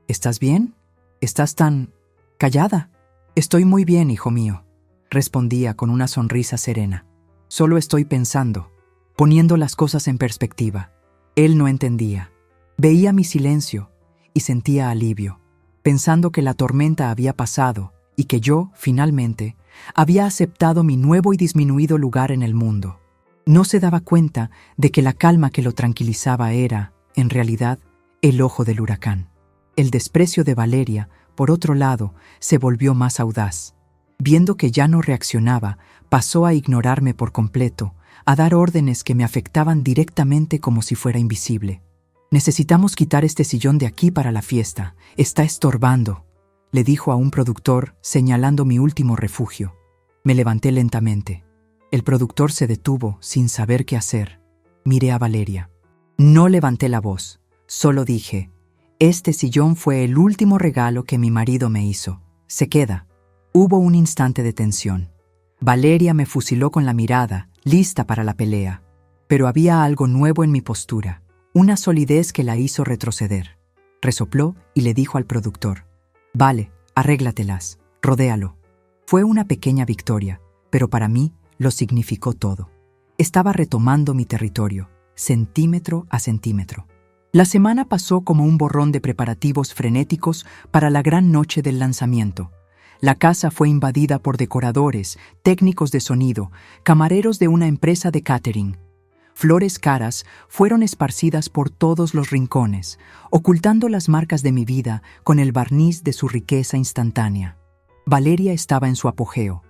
¿estás bien? ¿Estás tan callada?» «Estoy muy bien, hijo mío», respondía con una sonrisa serena. «Solo estoy pensando, poniendo las cosas en perspectiva». Él no entendía. Veía mi silencio y sentía alivio, pensando que la tormenta había pasado y que yo, finalmente, había aceptado mi nuevo y disminuido lugar en el mundo. No se daba cuenta de que la calma que lo tranquilizaba era, en realidad, el ojo del huracán. El desprecio de Valeria, por otro lado, se volvió más audaz. Viendo que ya no reaccionaba, pasó a ignorarme por completo, a dar órdenes que me afectaban directamente como si fuera invisible. «Necesitamos quitar este sillón de aquí para la fiesta. Está estorbando», le dijo a un productor, señalando mi último refugio. Me levanté lentamente. El productor se detuvo, sin saber qué hacer. Miré a Valeria. No levanté la voz, solo dije, «Este sillón fue el último regalo que mi marido me hizo. Se queda». Hubo un instante de tensión. Valeria me fusiló con la mirada, lista para la pelea. Pero había algo nuevo en mi postura, una solidez que la hizo retroceder. Resopló y le dijo al productor, «Vale, arréglatelas, rodéalo». Fue una pequeña victoria, pero para mí lo significó todo. Estaba retomando mi territorio, centímetro a centímetro. La semana pasó como un borrón de preparativos frenéticos para la gran noche del lanzamiento. La casa fue invadida por decoradores, técnicos de sonido, camareros de una empresa de catering. Flores caras fueron esparcidas por todos los rincones, ocultando las marcas de mi vida con el barniz de su riqueza instantánea. Valeria estaba en su apogeo,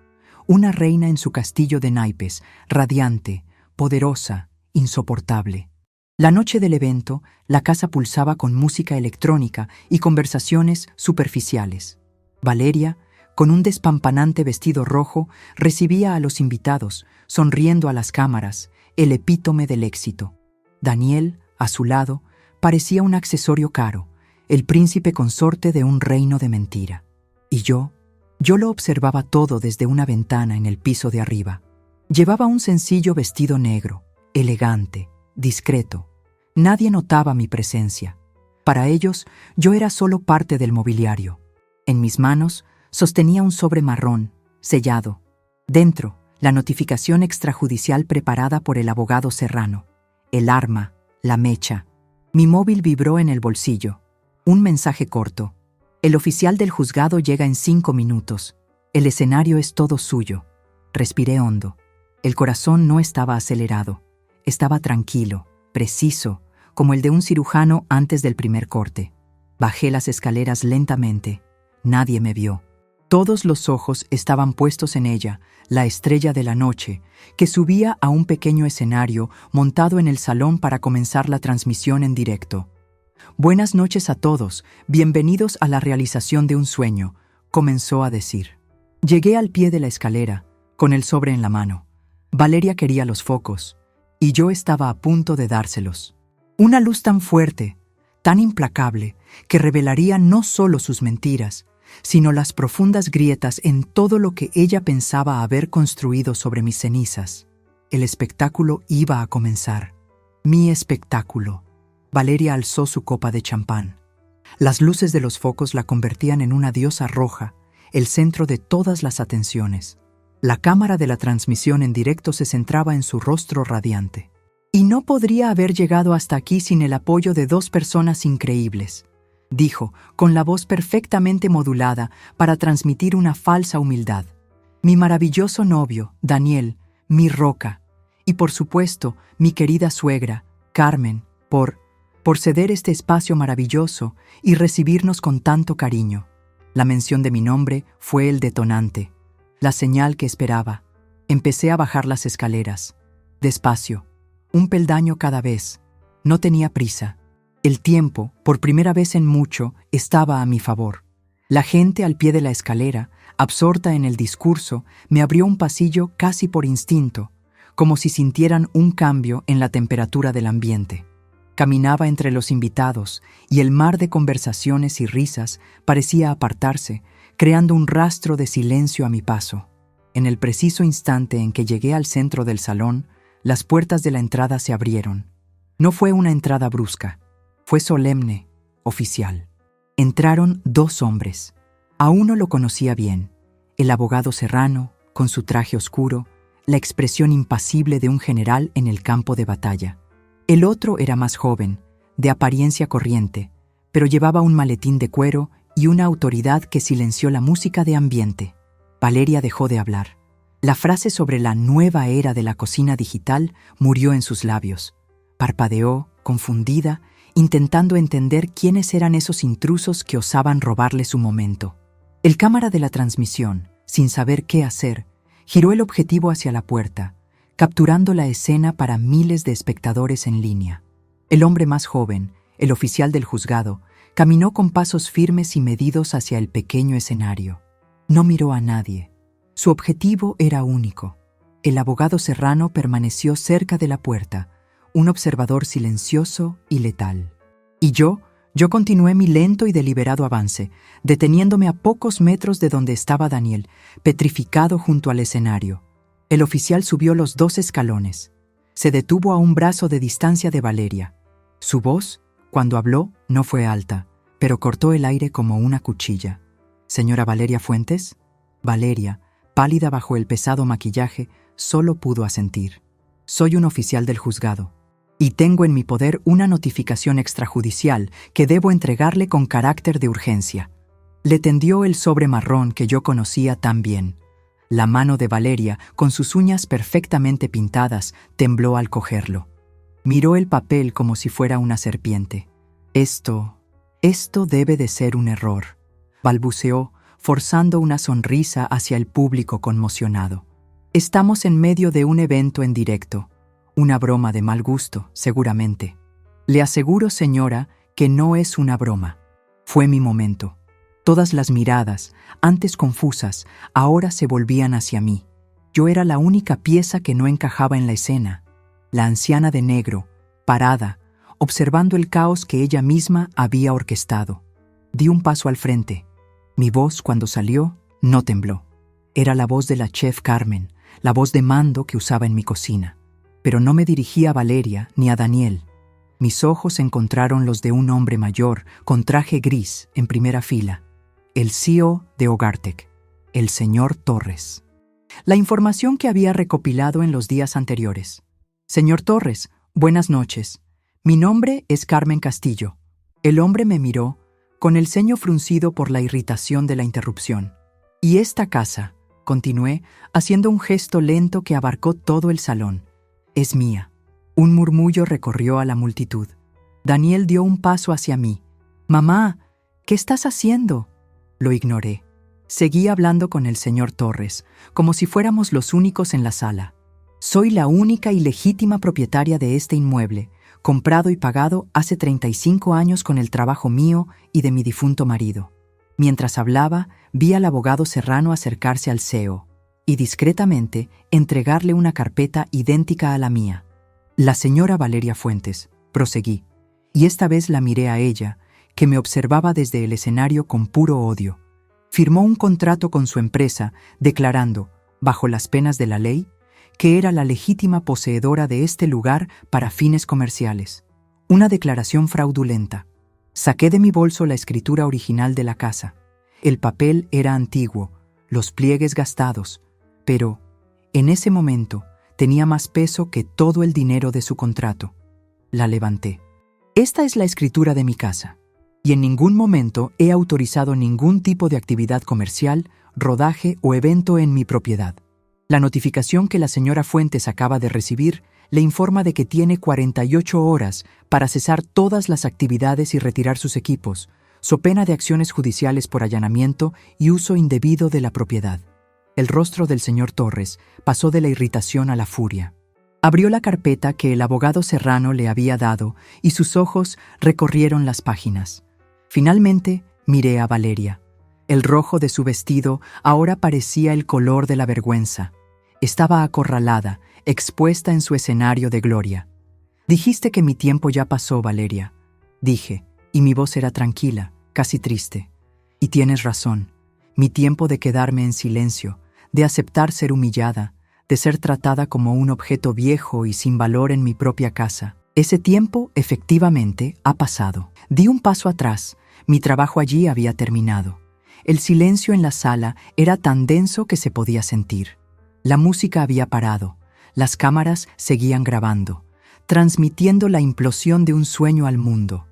una reina en su castillo de naipes, radiante, poderosa, insoportable. La noche del evento, la casa pulsaba con música electrónica y conversaciones superficiales. Valeria, con un despampanante vestido rojo, recibía a los invitados, sonriendo a las cámaras, el epítome del éxito. Daniel, a su lado, parecía un accesorio caro, el príncipe consorte de un reino de mentira. Y yo lo observaba todo desde una ventana en el piso de arriba. Llevaba un sencillo vestido negro, elegante, discreto. Nadie notaba mi presencia. Para ellos, yo era solo parte del mobiliario. En mis manos, sostenía un sobre marrón, sellado. Dentro, la notificación extrajudicial preparada por el abogado Serrano. El arma, la mecha. Mi móvil vibró en el bolsillo. Un mensaje corto. El oficial del juzgado llega en 5 minutos. El escenario es todo suyo. Respiré hondo. El corazón no estaba acelerado. Estaba tranquilo, preciso, como el de un cirujano antes del primer corte. Bajé las escaleras lentamente. Nadie me vio. Todos los ojos estaban puestos en ella, la estrella de la noche, que subía a un pequeño escenario montado en el salón para comenzar la transmisión en directo. «Buenas noches a todos, bienvenidos a la realización de un sueño», comenzó a decir. Llegué al pie de la escalera, con el sobre en la mano. Valeria quería los focos, y yo estaba a punto de dárselos. Una luz tan fuerte, tan implacable, que revelaría no solo sus mentiras, sino las profundas grietas en todo lo que ella pensaba haber construido sobre mis cenizas. El espectáculo iba a comenzar. Mi espectáculo. Valeria alzó su copa de champán. Las luces de los focos la convertían en una diosa roja, el centro de todas las atenciones. La cámara de la transmisión en directo se centraba en su rostro radiante. Y no podría haber llegado hasta aquí sin el apoyo de 2 personas increíbles, dijo, con la voz perfectamente modulada para transmitir una falsa humildad. Mi maravilloso novio, Daniel, mi roca, y por supuesto, mi querida suegra, Carmen, por ceder este espacio maravilloso y recibirnos con tanto cariño. La mención de mi nombre fue el detonante, la señal que esperaba. Empecé a bajar las escaleras, despacio, un peldaño cada vez. No tenía prisa. El tiempo, por primera vez en mucho, estaba a mi favor. La gente al pie de la escalera, absorta en el discurso, me abrió un pasillo casi por instinto, como si sintieran un cambio en la temperatura del ambiente. Caminaba entre los invitados y el mar de conversaciones y risas parecía apartarse, creando un rastro de silencio a mi paso. En el preciso instante en que llegué al centro del salón, las puertas de la entrada se abrieron. No fue una entrada brusca. Fue solemne, oficial. Entraron 2 hombres. A uno lo conocía bien, el abogado Serrano, con su traje oscuro, la expresión impasible de un general en el campo de batalla. El otro era más joven, de apariencia corriente, pero llevaba un maletín de cuero y una autoridad que silenció la música de ambiente. Valeria dejó de hablar. La frase sobre la nueva era de la cocina digital murió en sus labios. Parpadeó, confundida, intentando entender quiénes eran esos intrusos que osaban robarle su momento. El cámara de la transmisión, sin saber qué hacer, giró el objetivo hacia la puerta, capturando la escena para miles de espectadores en línea. El hombre más joven, el oficial del juzgado, caminó con pasos firmes y medidos hacia el pequeño escenario. No miró a nadie. Su objetivo era único. El abogado Serrano permaneció cerca de la puerta, un observador silencioso y letal. Y yo continué mi lento y deliberado avance, deteniéndome a pocos metros de donde estaba Daniel, petrificado junto al escenario. El oficial subió los 2 escalones. Se detuvo a un brazo de distancia de Valeria. Su voz, cuando habló, no fue alta, pero cortó el aire como una cuchilla. «¿Señora Valeria Fuentes?» Valeria, pálida bajo el pesado maquillaje, solo pudo asentir. «Soy un oficial del juzgado. Y tengo en mi poder una notificación extrajudicial que debo entregarle con carácter de urgencia». Le tendió el sobre marrón que yo conocía tan bien. La mano de Valeria, con sus uñas perfectamente pintadas, tembló al cogerlo. Miró el papel como si fuera una serpiente. Esto debe de ser un error, balbuceó, forzando una sonrisa hacia el público conmocionado. Estamos en medio de un evento en directo. Una broma de mal gusto, seguramente. Le aseguro, señora, que no es una broma. Fue mi momento. Todas las miradas, antes confusas, ahora se volvían hacia mí. Yo era la única pieza que no encajaba en la escena. La anciana de negro, parada, observando el caos que ella misma había orquestado. Di un paso al frente. Mi voz, cuando salió, no tembló. Era la voz de la chef Carmen, la voz de mando que usaba en mi cocina. Pero no me dirigía a Valeria ni a Daniel. Mis ojos encontraron los de un hombre mayor, con traje gris, en primera fila. El CEO de Hogartec, el señor Torres. La información que había recopilado en los días anteriores. Señor Torres, buenas noches. Mi nombre es Carmen Castillo. El hombre me miró, con el ceño fruncido por la irritación de la interrupción. Y esta casa, continué, haciendo un gesto lento que abarcó todo el salón, es mía. Un murmullo recorrió a la multitud. Daniel dio un paso hacia mí. Mamá, ¿qué estás haciendo? Lo ignoré. Seguí hablando con el señor Torres, como si fuéramos los únicos en la sala. Soy la única y legítima propietaria de este inmueble, comprado y pagado hace 35 años con el trabajo mío y de mi difunto marido. Mientras hablaba, vi al abogado Serrano acercarse al CEO y discretamente entregarle una carpeta idéntica a la mía. La señora Valeria Fuentes, proseguí, y esta vez la miré a ella, que me observaba desde el escenario con puro odio. Firmó un contrato con su empresa, declarando, bajo las penas de la ley, que era la legítima poseedora de este lugar para fines comerciales. Una declaración fraudulenta. Saqué de mi bolso la escritura original de la casa. El papel era antiguo, los pliegues gastados, pero, en ese momento, tenía más peso que todo el dinero de su contrato. La levanté. Esta es la escritura de mi casa, y en ningún momento he autorizado ningún tipo de actividad comercial, rodaje o evento en mi propiedad. La notificación que la señora Fuentes acaba de recibir le informa de que tiene 48 horas para cesar todas las actividades y retirar sus equipos, so pena de acciones judiciales por allanamiento y uso indebido de la propiedad. El rostro del señor Torres pasó de la irritación a la furia. Abrió la carpeta que el abogado Serrano le había dado y sus ojos recorrieron las páginas. Finalmente, miré a Valeria. El rojo de su vestido ahora parecía el color de la vergüenza. Estaba acorralada, expuesta en su escenario de gloria. Dijiste que mi tiempo ya pasó, Valeria. Dije, y mi voz era tranquila, casi triste. Y tienes razón. Mi tiempo de quedarme en silencio, de aceptar ser humillada, de ser tratada como un objeto viejo y sin valor en mi propia casa. Ese tiempo, efectivamente, ha pasado. Di un paso atrás. Mi trabajo allí había terminado. El silencio en la sala era tan denso que se podía sentir. La música había parado. Las cámaras seguían grabando, transmitiendo la implosión de un sueño al mundo.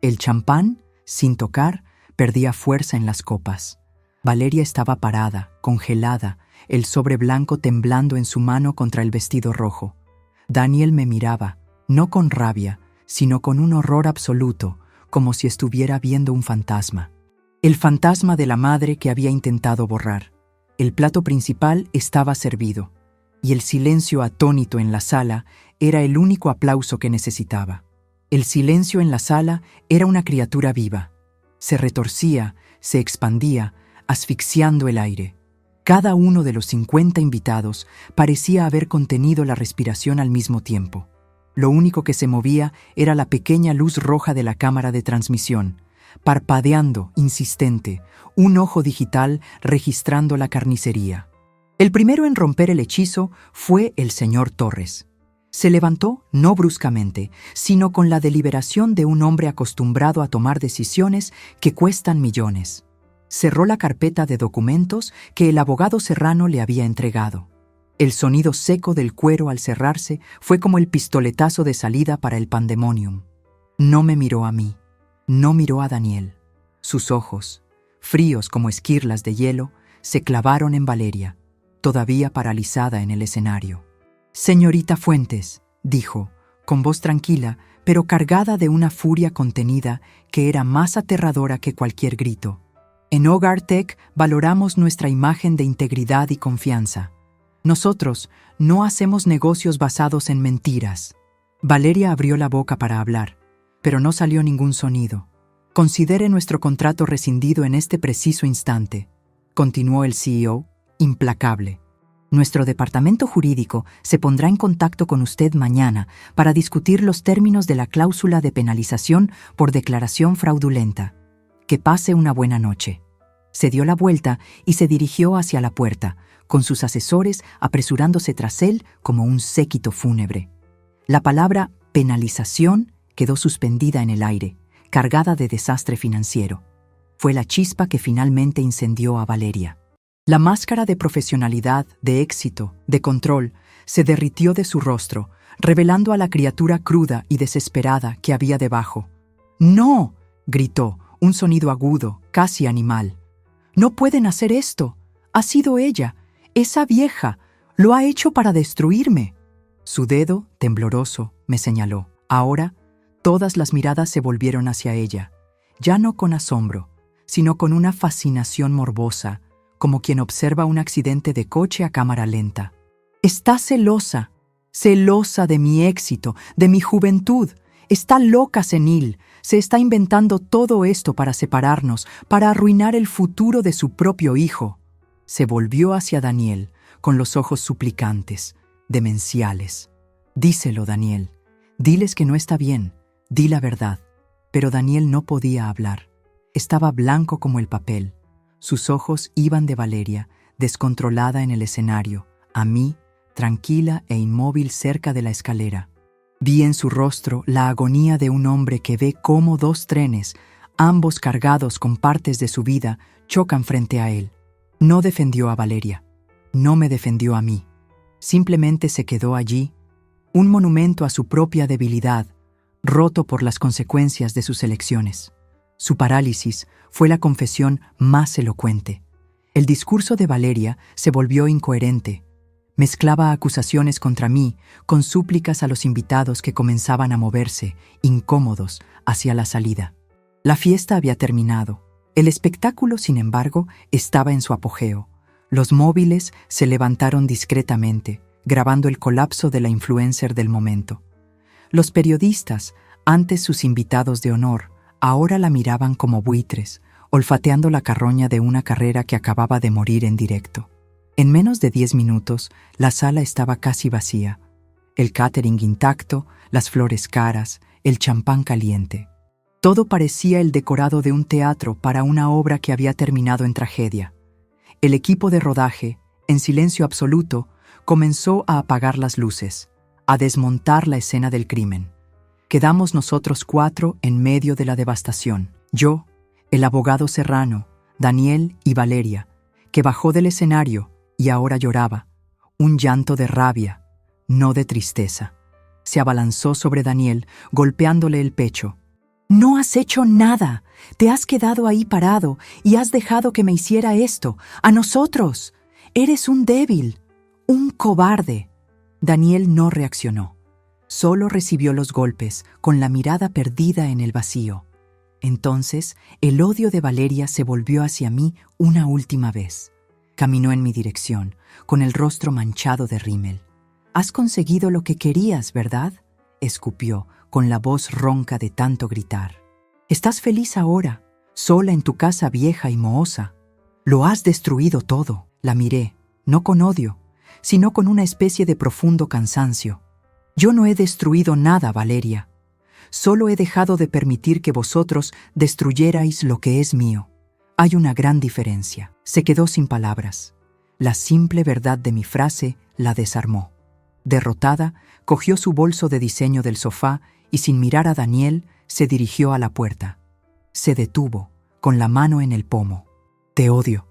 El champán, sin tocar, perdía fuerza en las copas. Valeria estaba parada, congelada, el sobre blanco temblando en su mano contra el vestido rojo. Daniel me miraba, no con rabia, sino con un horror absoluto, como si estuviera viendo un fantasma. El fantasma de la madre que había intentado borrar. El plato principal estaba servido, y el silencio atónito en la sala era el único aplauso que necesitaba. El silencio en la sala era una criatura viva. Se retorcía, se expandía, asfixiando el aire. Cada uno de los 50 invitados parecía haber contenido la respiración al mismo tiempo. Lo único que se movía era la pequeña luz roja de la cámara de transmisión, parpadeando, insistente, un ojo digital registrando la carnicería. El primero en romper el hechizo fue el señor Torres. Se levantó no bruscamente, sino con la deliberación de un hombre acostumbrado a tomar decisiones que cuestan millones. Cerró la carpeta de documentos que el abogado Serrano le había entregado. El sonido seco del cuero al cerrarse fue como el pistoletazo de salida para el pandemonium. No me miró a mí. No miró a Daniel. Sus ojos, fríos como esquirlas de hielo, se clavaron en Valeria, todavía paralizada en el escenario. «Señorita Fuentes», dijo, con voz tranquila, pero cargada de una furia contenida que era más aterradora que cualquier grito. «En Hogar Tech valoramos nuestra imagen de integridad y confianza. Nosotros no hacemos negocios basados en mentiras». Valeria abrió la boca para hablar, pero no salió ningún sonido. «Considere nuestro contrato rescindido en este preciso instante», continuó el CEO, implacable. «Nuestro departamento jurídico se pondrá en contacto con usted mañana para discutir los términos de la cláusula de penalización por declaración fraudulenta. Que pase una buena noche». Se dio la vuelta y se dirigió hacia la puerta, con sus asesores apresurándose tras él como un séquito fúnebre. La palabra penalización quedó suspendida en el aire, cargada de desastre financiero. Fue la chispa que finalmente incendió a Valeria. La máscara de profesionalidad, de éxito, de control, se derritió de su rostro, revelando a la criatura cruda y desesperada que había debajo. «¡No!», gritó, un sonido agudo, casi animal. «No pueden hacer esto. Ha sido ella, esa vieja. Lo ha hecho para destruirme». Su dedo, tembloroso, me señaló. Ahora, todas las miradas se volvieron hacia ella, ya no con asombro, sino con una fascinación morbosa, como quien observa un accidente de coche a cámara lenta. «Está celosa, celosa de mi éxito, de mi juventud. Está loca, senil. Se está inventando todo esto para separarnos, para arruinar el futuro de su propio hijo». Se volvió hacia Daniel, con los ojos suplicantes, demenciales. «Díselo, Daniel. Diles que no está bien. Di la verdad». Pero Daniel no podía hablar. Estaba blanco como el papel. Sus ojos iban de Valeria, descontrolada en el escenario, a mí, tranquila e inmóvil cerca de la escalera. Vi en su rostro la agonía de un hombre que ve cómo dos trenes, ambos cargados con partes de su vida, chocan frente a él. No defendió a Valeria. No me defendió a mí. Simplemente se quedó allí, un monumento a su propia debilidad, roto por las consecuencias de sus elecciones. Su parálisis fue la confesión más elocuente. El discurso de Valeria se volvió incoherente. Mezclaba acusaciones contra mí con súplicas a los invitados que comenzaban a moverse, incómodos, hacia la salida. La fiesta había terminado. El espectáculo, sin embargo, estaba en su apogeo. Los móviles se levantaron discretamente, grabando el colapso de la influencer del momento. Los periodistas, antes sus invitados de honor, ahora la miraban como buitres, olfateando la carroña de una carrera que acababa de morir en directo. En menos de 10 minutos, la sala estaba casi vacía. El catering intacto, las flores caras, el champán caliente. Todo parecía el decorado de un teatro para una obra que había terminado en tragedia. El equipo de rodaje, en silencio absoluto, comenzó a apagar las luces, a desmontar la escena del crimen. Quedamos nosotros 4 en medio de la devastación. Yo, el abogado Serrano, Daniel y Valeria, que bajó del escenario y ahora lloraba, un llanto de rabia, no de tristeza. Se abalanzó sobre Daniel, golpeándole el pecho. «No has hecho nada. Te has quedado ahí parado y has dejado que me hiciera esto, a nosotros. Eres un débil, un cobarde». Daniel no reaccionó. Solo recibió los golpes, con la mirada perdida en el vacío. Entonces, el odio de Valeria se volvió hacia mí una última vez. Caminó en mi dirección, con el rostro manchado de rímel. «Has conseguido lo que querías, ¿verdad?», escupió, con la voz ronca de tanto gritar. «Estás feliz ahora, sola en tu casa vieja y mohosa. Lo has destruido todo». La miré, no con odio, sino con una especie de profundo cansancio. «Yo no he destruido nada, Valeria. Solo he dejado de permitir que vosotros destruyerais lo que es mío. Hay una gran diferencia». Se quedó sin palabras. La simple verdad de mi frase la desarmó. Derrotada, cogió su bolso de diseño del sofá y sin mirar a Daniel, se dirigió a la puerta. Se detuvo, con la mano en el pomo. «Te odio»,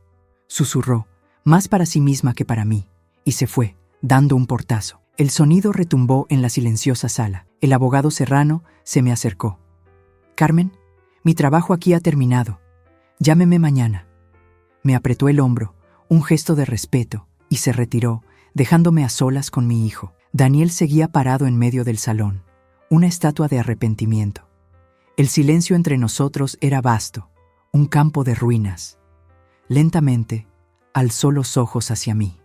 susurró, más para sí misma que para mí, y se fue, dando un portazo. El sonido retumbó en la silenciosa sala. El abogado Serrano se me acercó. «Carmen, mi trabajo aquí ha terminado. Llámeme mañana. Me apretó el hombro, un gesto de respeto, y se retiró, dejándome a solas con mi hijo. Daniel seguía parado en medio del salón, una estatua de arrepentimiento. El silencio entre nosotros era vasto, un campo de ruinas. Lentamente, alzó los ojos hacia mí.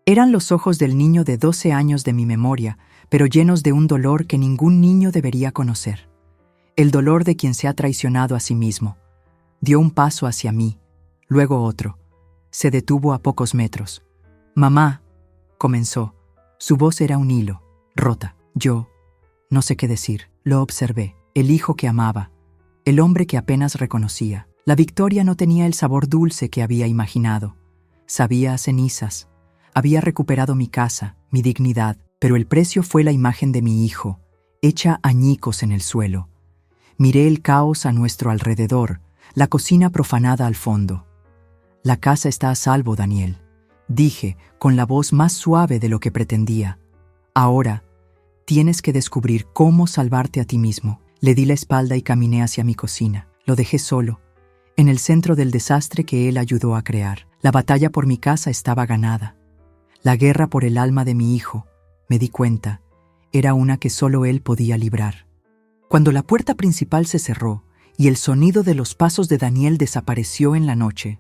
Eran los ojos del niño de 12 años de mi memoria, pero llenos de un dolor que ningún niño debería conocer. El dolor de quien se ha traicionado a sí mismo. Dio un paso hacia mí, luego otro. Se detuvo a pocos metros. «Mamá», comenzó. Su voz era un hilo, rota. Yo, no sé qué decir, lo observé. El hijo que amaba, el hombre que apenas reconocía. La victoria no tenía el sabor dulce que había imaginado. Sabía a cenizas. Había recuperado mi casa, mi dignidad, pero el precio fue la imagen de mi hijo, hecha añicos en el suelo. Miré el caos a nuestro alrededor, la cocina profanada al fondo. «La casa está a salvo, Daniel», dije, con la voz más suave de lo que pretendía. «Ahora, tienes que descubrir cómo salvarte a ti mismo». Le di la espalda y caminé hacia mi cocina. Lo dejé solo, en el centro del desastre que él ayudó a crear. La batalla por mi casa estaba ganada. La guerra por el alma de mi hijo, me di cuenta, era una que solo él podía librar. Cuando la puerta principal se cerró y el sonido de los pasos de Daniel desapareció en la noche,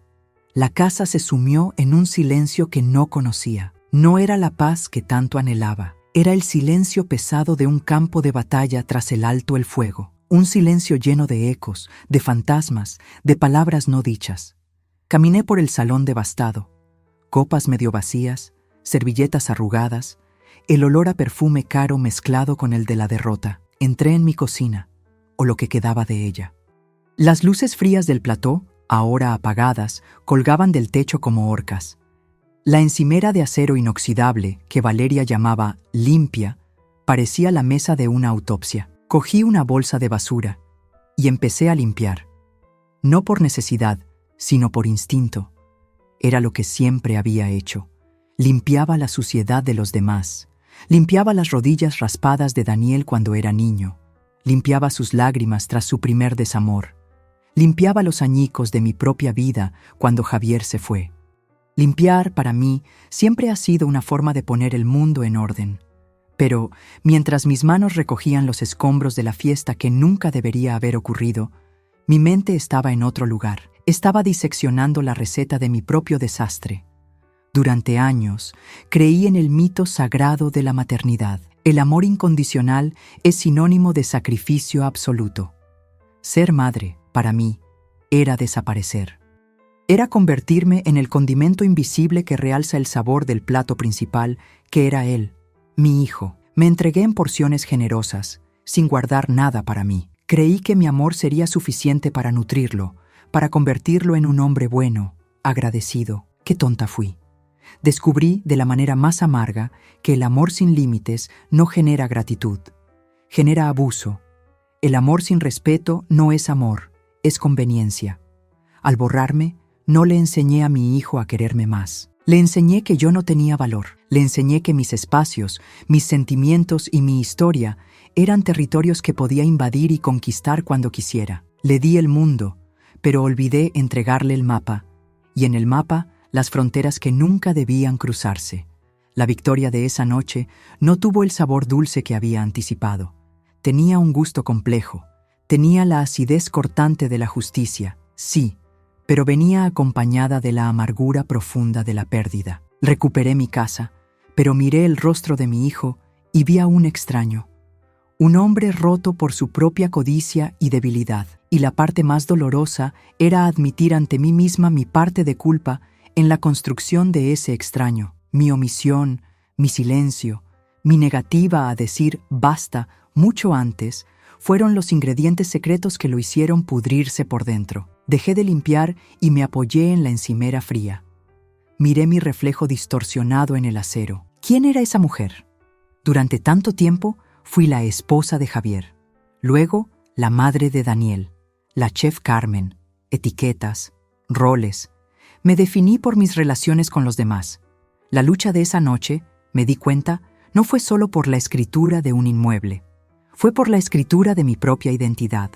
la casa se sumió en un silencio que no conocía. No era la paz que tanto anhelaba. Era el silencio pesado de un campo de batalla tras el alto el fuego. Un silencio lleno de ecos, de fantasmas, de palabras no dichas. Caminé por el salón devastado. Copas medio vacías, servilletas arrugadas, el olor a perfume caro mezclado con el de la derrota. Entré en mi cocina, o lo que quedaba de ella. Las luces frías del plató, ahora apagadas, colgaban del techo como orcas. La encimera de acero inoxidable, que Valeria llamaba limpia, parecía la mesa de una autopsia. Cogí una bolsa de basura y empecé a limpiar. No por necesidad, sino por instinto. Era lo que siempre había hecho. Limpiaba la suciedad de los demás. Limpiaba las rodillas raspadas de Daniel cuando era niño. Limpiaba sus lágrimas tras su primer desamor. Limpiaba los añicos de mi propia vida cuando Javier se fue. Limpiar, para mí, siempre ha sido una forma de poner el mundo en orden. Pero, mientras mis manos recogían los escombros de la fiesta que nunca debería haber ocurrido, mi mente estaba en otro lugar. Estaba diseccionando la receta de mi propio desastre. Durante años, creí en el mito sagrado de la maternidad. El amor incondicional es sinónimo de sacrificio absoluto. Ser madre, para mí, era desaparecer. Era convertirme en el condimento invisible que realza el sabor del plato principal, que era él, mi hijo. Me entregué en porciones generosas, sin guardar nada para mí. Creí que mi amor sería suficiente para nutrirlo, para convertirlo en un hombre bueno, agradecido. Qué tonta fui. Descubrí de la manera más amarga que el amor sin límites no genera gratitud, genera abuso. El amor sin respeto no es amor, es conveniencia. Al borrarme, no le enseñé a mi hijo a quererme más. Le enseñé que yo no tenía valor. Le enseñé que mis espacios, mis sentimientos y mi historia eran territorios que podía invadir y conquistar cuando quisiera. Le di el mundo, pero olvidé entregarle el mapa, y en el mapa las fronteras que nunca debían cruzarse. La victoria de esa noche no tuvo el sabor dulce que había anticipado. Tenía un gusto complejo. Tenía la acidez cortante de la justicia, sí, pero venía acompañada de la amargura profunda de la pérdida. Recuperé mi casa, pero miré el rostro de mi hijo y vi a un extraño. Un hombre roto por su propia codicia y debilidad. Y la parte más dolorosa era admitir ante mí misma mi parte de culpa en la construcción de ese extraño. Mi omisión, mi silencio, mi negativa a decir basta mucho antes, fueron los ingredientes secretos que lo hicieron pudrirse por dentro. Dejé de limpiar y me apoyé en la encimera fría. Miré mi reflejo distorsionado en el acero. ¿Quién era esa mujer? Durante tanto tiempo fui la esposa de Javier, luego la madre de Daniel, la chef Carmen, etiquetas, roles. Me definí por mis relaciones con los demás. La lucha de esa noche, me di cuenta, no fue solo por la escritura de un inmueble. Fue por la escritura de mi propia identidad.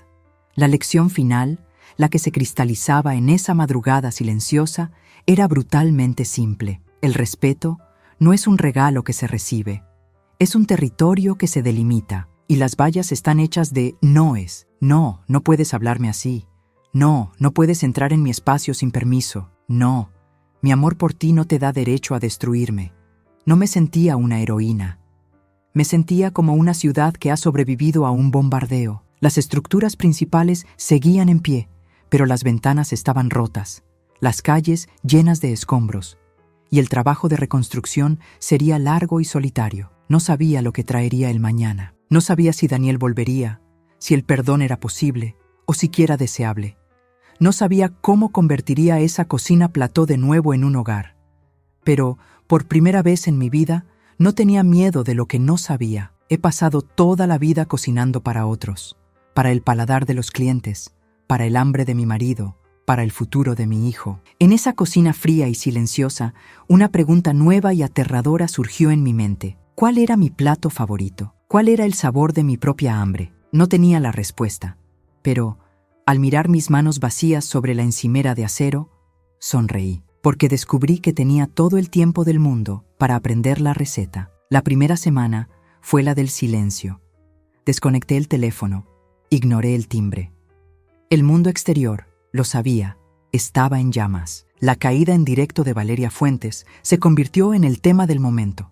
La lección final, la que se cristalizaba en esa madrugada silenciosa, era brutalmente simple. El respeto no es un regalo que se recibe, es un territorio que se delimita, y las vallas están hechas de noes. No, no puedes hablarme así. No, no puedes entrar en mi espacio sin permiso. No, mi amor por ti no te da derecho a destruirme. No me sentía una heroína. Me sentía como una ciudad que ha sobrevivido a un bombardeo. Las estructuras principales seguían en pie, pero las ventanas estaban rotas, las calles llenas de escombros, y el trabajo de reconstrucción sería largo y solitario. No sabía lo que traería el mañana. No sabía si Daniel volvería, si el perdón era posible o siquiera deseable. No sabía cómo convertiría esa cocina plató de nuevo en un hogar. Pero, por primera vez en mi vida, no tenía miedo de lo que no sabía. He pasado toda la vida cocinando para otros, para el paladar de los clientes, para el hambre de mi marido, para el futuro de mi hijo. En esa cocina fría y silenciosa, una pregunta nueva y aterradora surgió en mi mente. ¿Cuál era mi plato favorito? ¿Cuál era el sabor de mi propia hambre? No tenía la respuesta, pero al mirar mis manos vacías sobre la encimera de acero, sonreí, porque descubrí que tenía todo el tiempo del mundo para aprender la receta. La primera semana fue la del silencio. Desconecté el teléfono, ignoré el timbre. El mundo exterior, lo sabía, estaba en llamas. La caída en directo de Valeria Fuentes se convirtió en el tema del momento.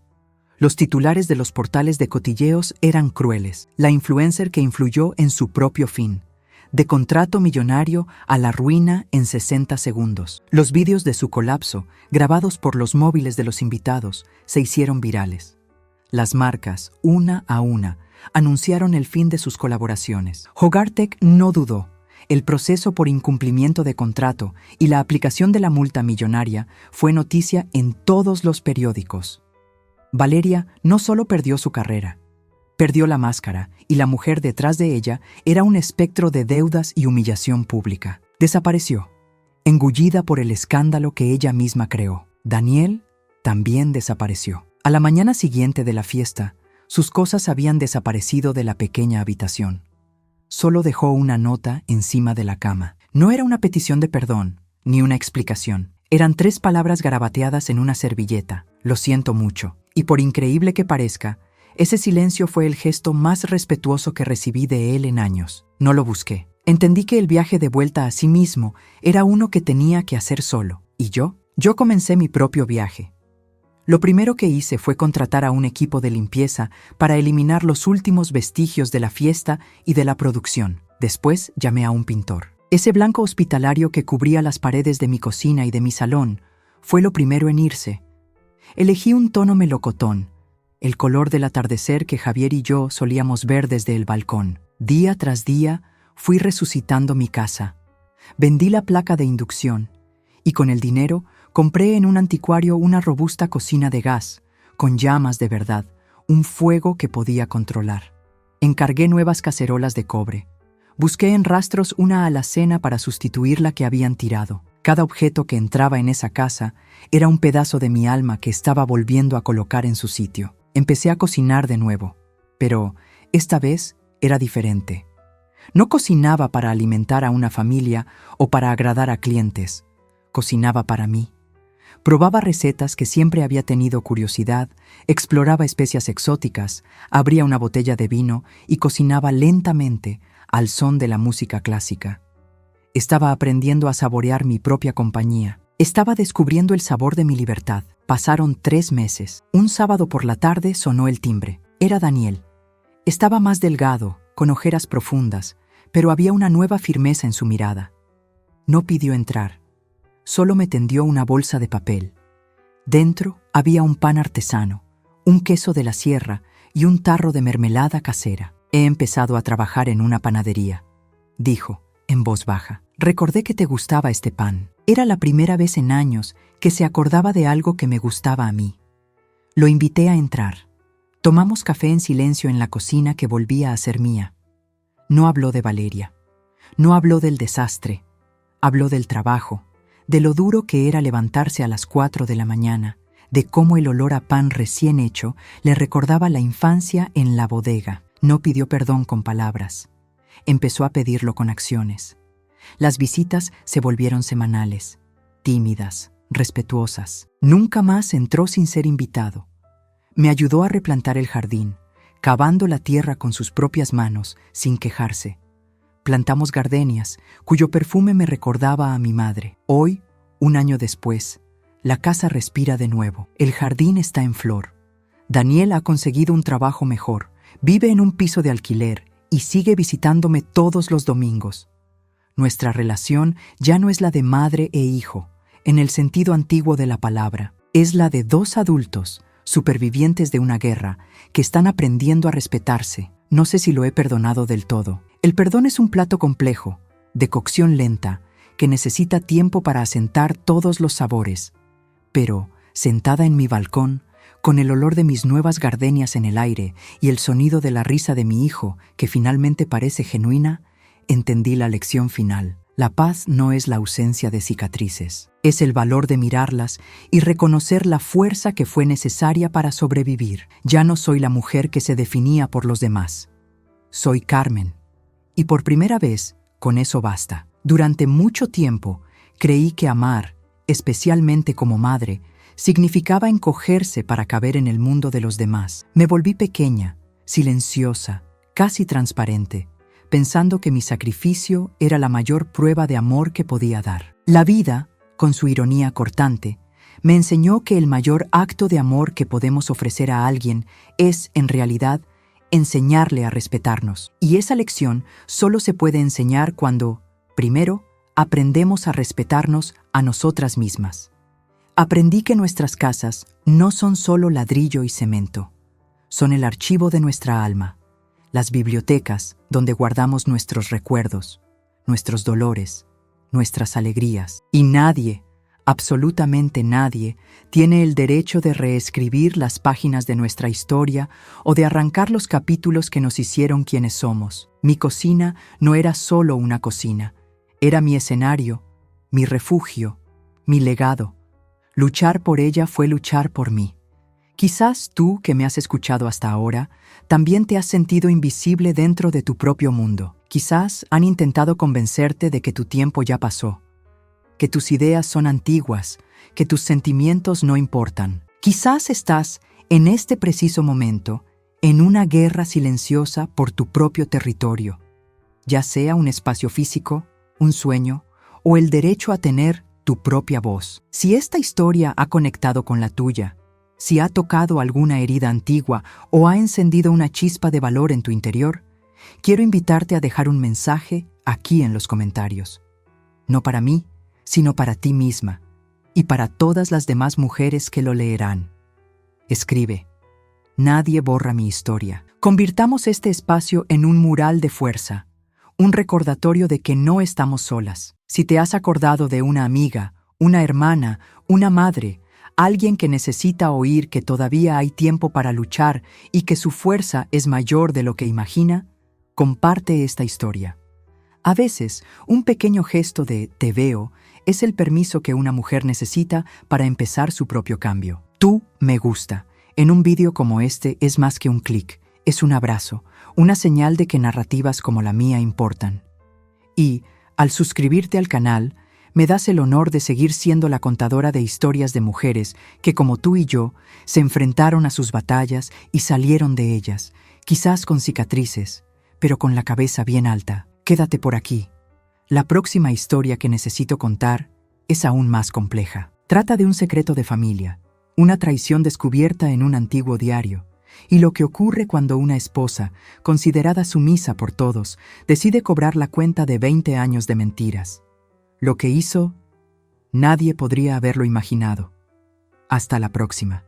Los titulares de los portales de cotilleos eran crueles. La influencer que influyó en su propio fin. De contrato millonario a la ruina en 60 segundos. Los vídeos de su colapso, grabados por los móviles de los invitados, se hicieron virales. Las marcas, una a una, anunciaron el fin de sus colaboraciones. Hogartec no dudó. El proceso por incumplimiento de contrato y la aplicación de la multa millonaria fue noticia en todos los periódicos. Valeria no solo perdió su carrera, perdió la máscara, y la mujer detrás de ella era un espectro de deudas y humillación pública. Desapareció, engullida por el escándalo que ella misma creó. Daniel también desapareció. A la mañana siguiente de la fiesta, sus cosas habían desaparecido de la pequeña habitación. Solo dejó una nota encima de la cama. No era una petición de perdón, ni una explicación. Eran 3 palabras garabateadas en una servilleta. Lo siento mucho. Y por increíble que parezca, ese silencio fue el gesto más respetuoso que recibí de él en años. No lo busqué. Entendí que el viaje de vuelta a sí mismo era uno que tenía que hacer solo. ¿Y yo? Yo comencé mi propio viaje. Lo primero que hice fue contratar a un equipo de limpieza para eliminar los últimos vestigios de la fiesta y de la producción. Después llamé a un pintor. Ese blanco hospitalario que cubría las paredes de mi cocina y de mi salón fue lo primero en irse. Elegí un tono melocotón, el color del atardecer que Javier y yo solíamos ver desde el balcón. Día tras día fui resucitando mi casa. Vendí la placa de inducción y con el dinero compré en un anticuario una robusta cocina de gas, con llamas de verdad, un fuego que podía controlar. Encargué nuevas cacerolas de cobre. Busqué en rastros una alacena para sustituir la que habían tirado. Cada objeto que entraba en esa casa era un pedazo de mi alma que estaba volviendo a colocar en su sitio. Empecé a cocinar de nuevo, pero esta vez era diferente. No cocinaba para alimentar a una familia o para agradar a clientes. Cocinaba para mí. Probaba recetas que siempre había tenido curiosidad, exploraba especias exóticas, abría una botella de vino y cocinaba lentamente al son de la música clásica. Estaba aprendiendo a saborear mi propia compañía. Estaba descubriendo el sabor de mi libertad. Pasaron 3 meses. Un sábado por la tarde sonó el timbre. Era Daniel. Estaba más delgado, con ojeras profundas, pero había una nueva firmeza en su mirada. No pidió entrar. Solo me tendió una bolsa de papel. Dentro había un pan artesano, un queso de la sierra y un tarro de mermelada casera. He empezado a trabajar en una panadería, dijo, en voz baja. Recordé que te gustaba este pan. Era la primera vez en años que se acordaba de algo que me gustaba a mí. Lo invité a entrar. Tomamos café en silencio en la cocina que volvía a ser mía. No habló de Valeria. No habló del desastre. Habló del trabajo, de lo duro que era levantarse a las 4 de la mañana, de cómo el olor a pan recién hecho le recordaba la infancia en la bodega. No pidió perdón con palabras. Empezó a pedirlo con acciones. Las visitas se volvieron semanales, tímidas, respetuosas. Nunca más entró sin ser invitado. Me ayudó a replantar el jardín, cavando la tierra con sus propias manos, sin quejarse. Plantamos gardenias, cuyo perfume me recordaba a mi madre. Hoy, un año después, la casa respira de nuevo. El jardín está en flor. Daniel ha conseguido un trabajo mejor, vive en un piso de alquiler y sigue visitándome todos los domingos. Nuestra relación ya no es la de madre e hijo, en el sentido antiguo de la palabra. Es la de dos adultos, supervivientes de una guerra, que están aprendiendo a respetarse. No sé si lo he perdonado del todo. El perdón es un plato complejo, de cocción lenta, que necesita tiempo para asentar todos los sabores. Pero, sentada en mi balcón, con el olor de mis nuevas gardenias en el aire y el sonido de la risa de mi hijo, que finalmente parece genuina, entendí la lección final. La paz no es la ausencia de cicatrices, es el valor de mirarlas y reconocer la fuerza que fue necesaria para sobrevivir. Ya no soy la mujer que se definía por los demás. Soy Carmen. Y por primera vez, con eso basta. Durante mucho tiempo, creí que amar, especialmente como madre, significaba encogerse para caber en el mundo de los demás. Me volví pequeña, silenciosa, casi transparente, pensando que mi sacrificio era la mayor prueba de amor que podía dar. La vida, con su ironía cortante, me enseñó que el mayor acto de amor que podemos ofrecer a alguien es, en realidad, enseñarle a respetarnos. Y esa lección solo se puede enseñar cuando, primero, aprendemos a respetarnos a nosotras mismas. Aprendí que nuestras casas no son solo ladrillo y cemento, son el archivo de nuestra alma, las bibliotecas donde guardamos nuestros recuerdos, nuestros dolores, nuestras alegrías. Y nadie, absolutamente nadie, tiene el derecho de reescribir las páginas de nuestra historia o de arrancar los capítulos que nos hicieron quienes somos. Mi cocina no era solo una cocina, era mi escenario, mi refugio, mi legado. Luchar por ella fue luchar por mí. Quizás tú, que me has escuchado hasta ahora, también te has sentido invisible dentro de tu propio mundo. Quizás han intentado convencerte de que tu tiempo ya pasó, que tus ideas son antiguas, que tus sentimientos no importan. Quizás estás, en este preciso momento, en una guerra silenciosa por tu propio territorio, ya sea un espacio físico, un sueño o el derecho a tener tu propia voz. Si esta historia ha conectado con la tuya, si ha tocado alguna herida antigua o ha encendido una chispa de valor en tu interior, quiero invitarte a dejar un mensaje aquí en los comentarios. No para mí, sino para ti misma y para todas las demás mujeres que lo leerán. Escribe: nadie borra mi historia. Convirtamos este espacio en un mural de fuerza, un recordatorio de que no estamos solas. Si te has acordado de una amiga, una hermana, una madre, alguien que necesita oír que todavía hay tiempo para luchar y que su fuerza es mayor de lo que imagina, comparte esta historia. A veces, un pequeño gesto de "te veo" es el permiso que una mujer necesita para empezar su propio cambio. Tu me gusta en un vídeo como este es más que un clic, es un abrazo, una señal de que narrativas como la mía importan. Y, al suscribirte al canal, me das el honor de seguir siendo la contadora de historias de mujeres que, como tú y yo, se enfrentaron a sus batallas y salieron de ellas, quizás con cicatrices, pero con la cabeza bien alta. Quédate por aquí. La próxima historia que necesito contar es aún más compleja. Trata de un secreto de familia, una traición descubierta en un antiguo diario, y lo que ocurre cuando una esposa, considerada sumisa por todos, decide cobrar la cuenta de 20 años de mentiras. Lo que hizo, nadie podría haberlo imaginado. Hasta la próxima.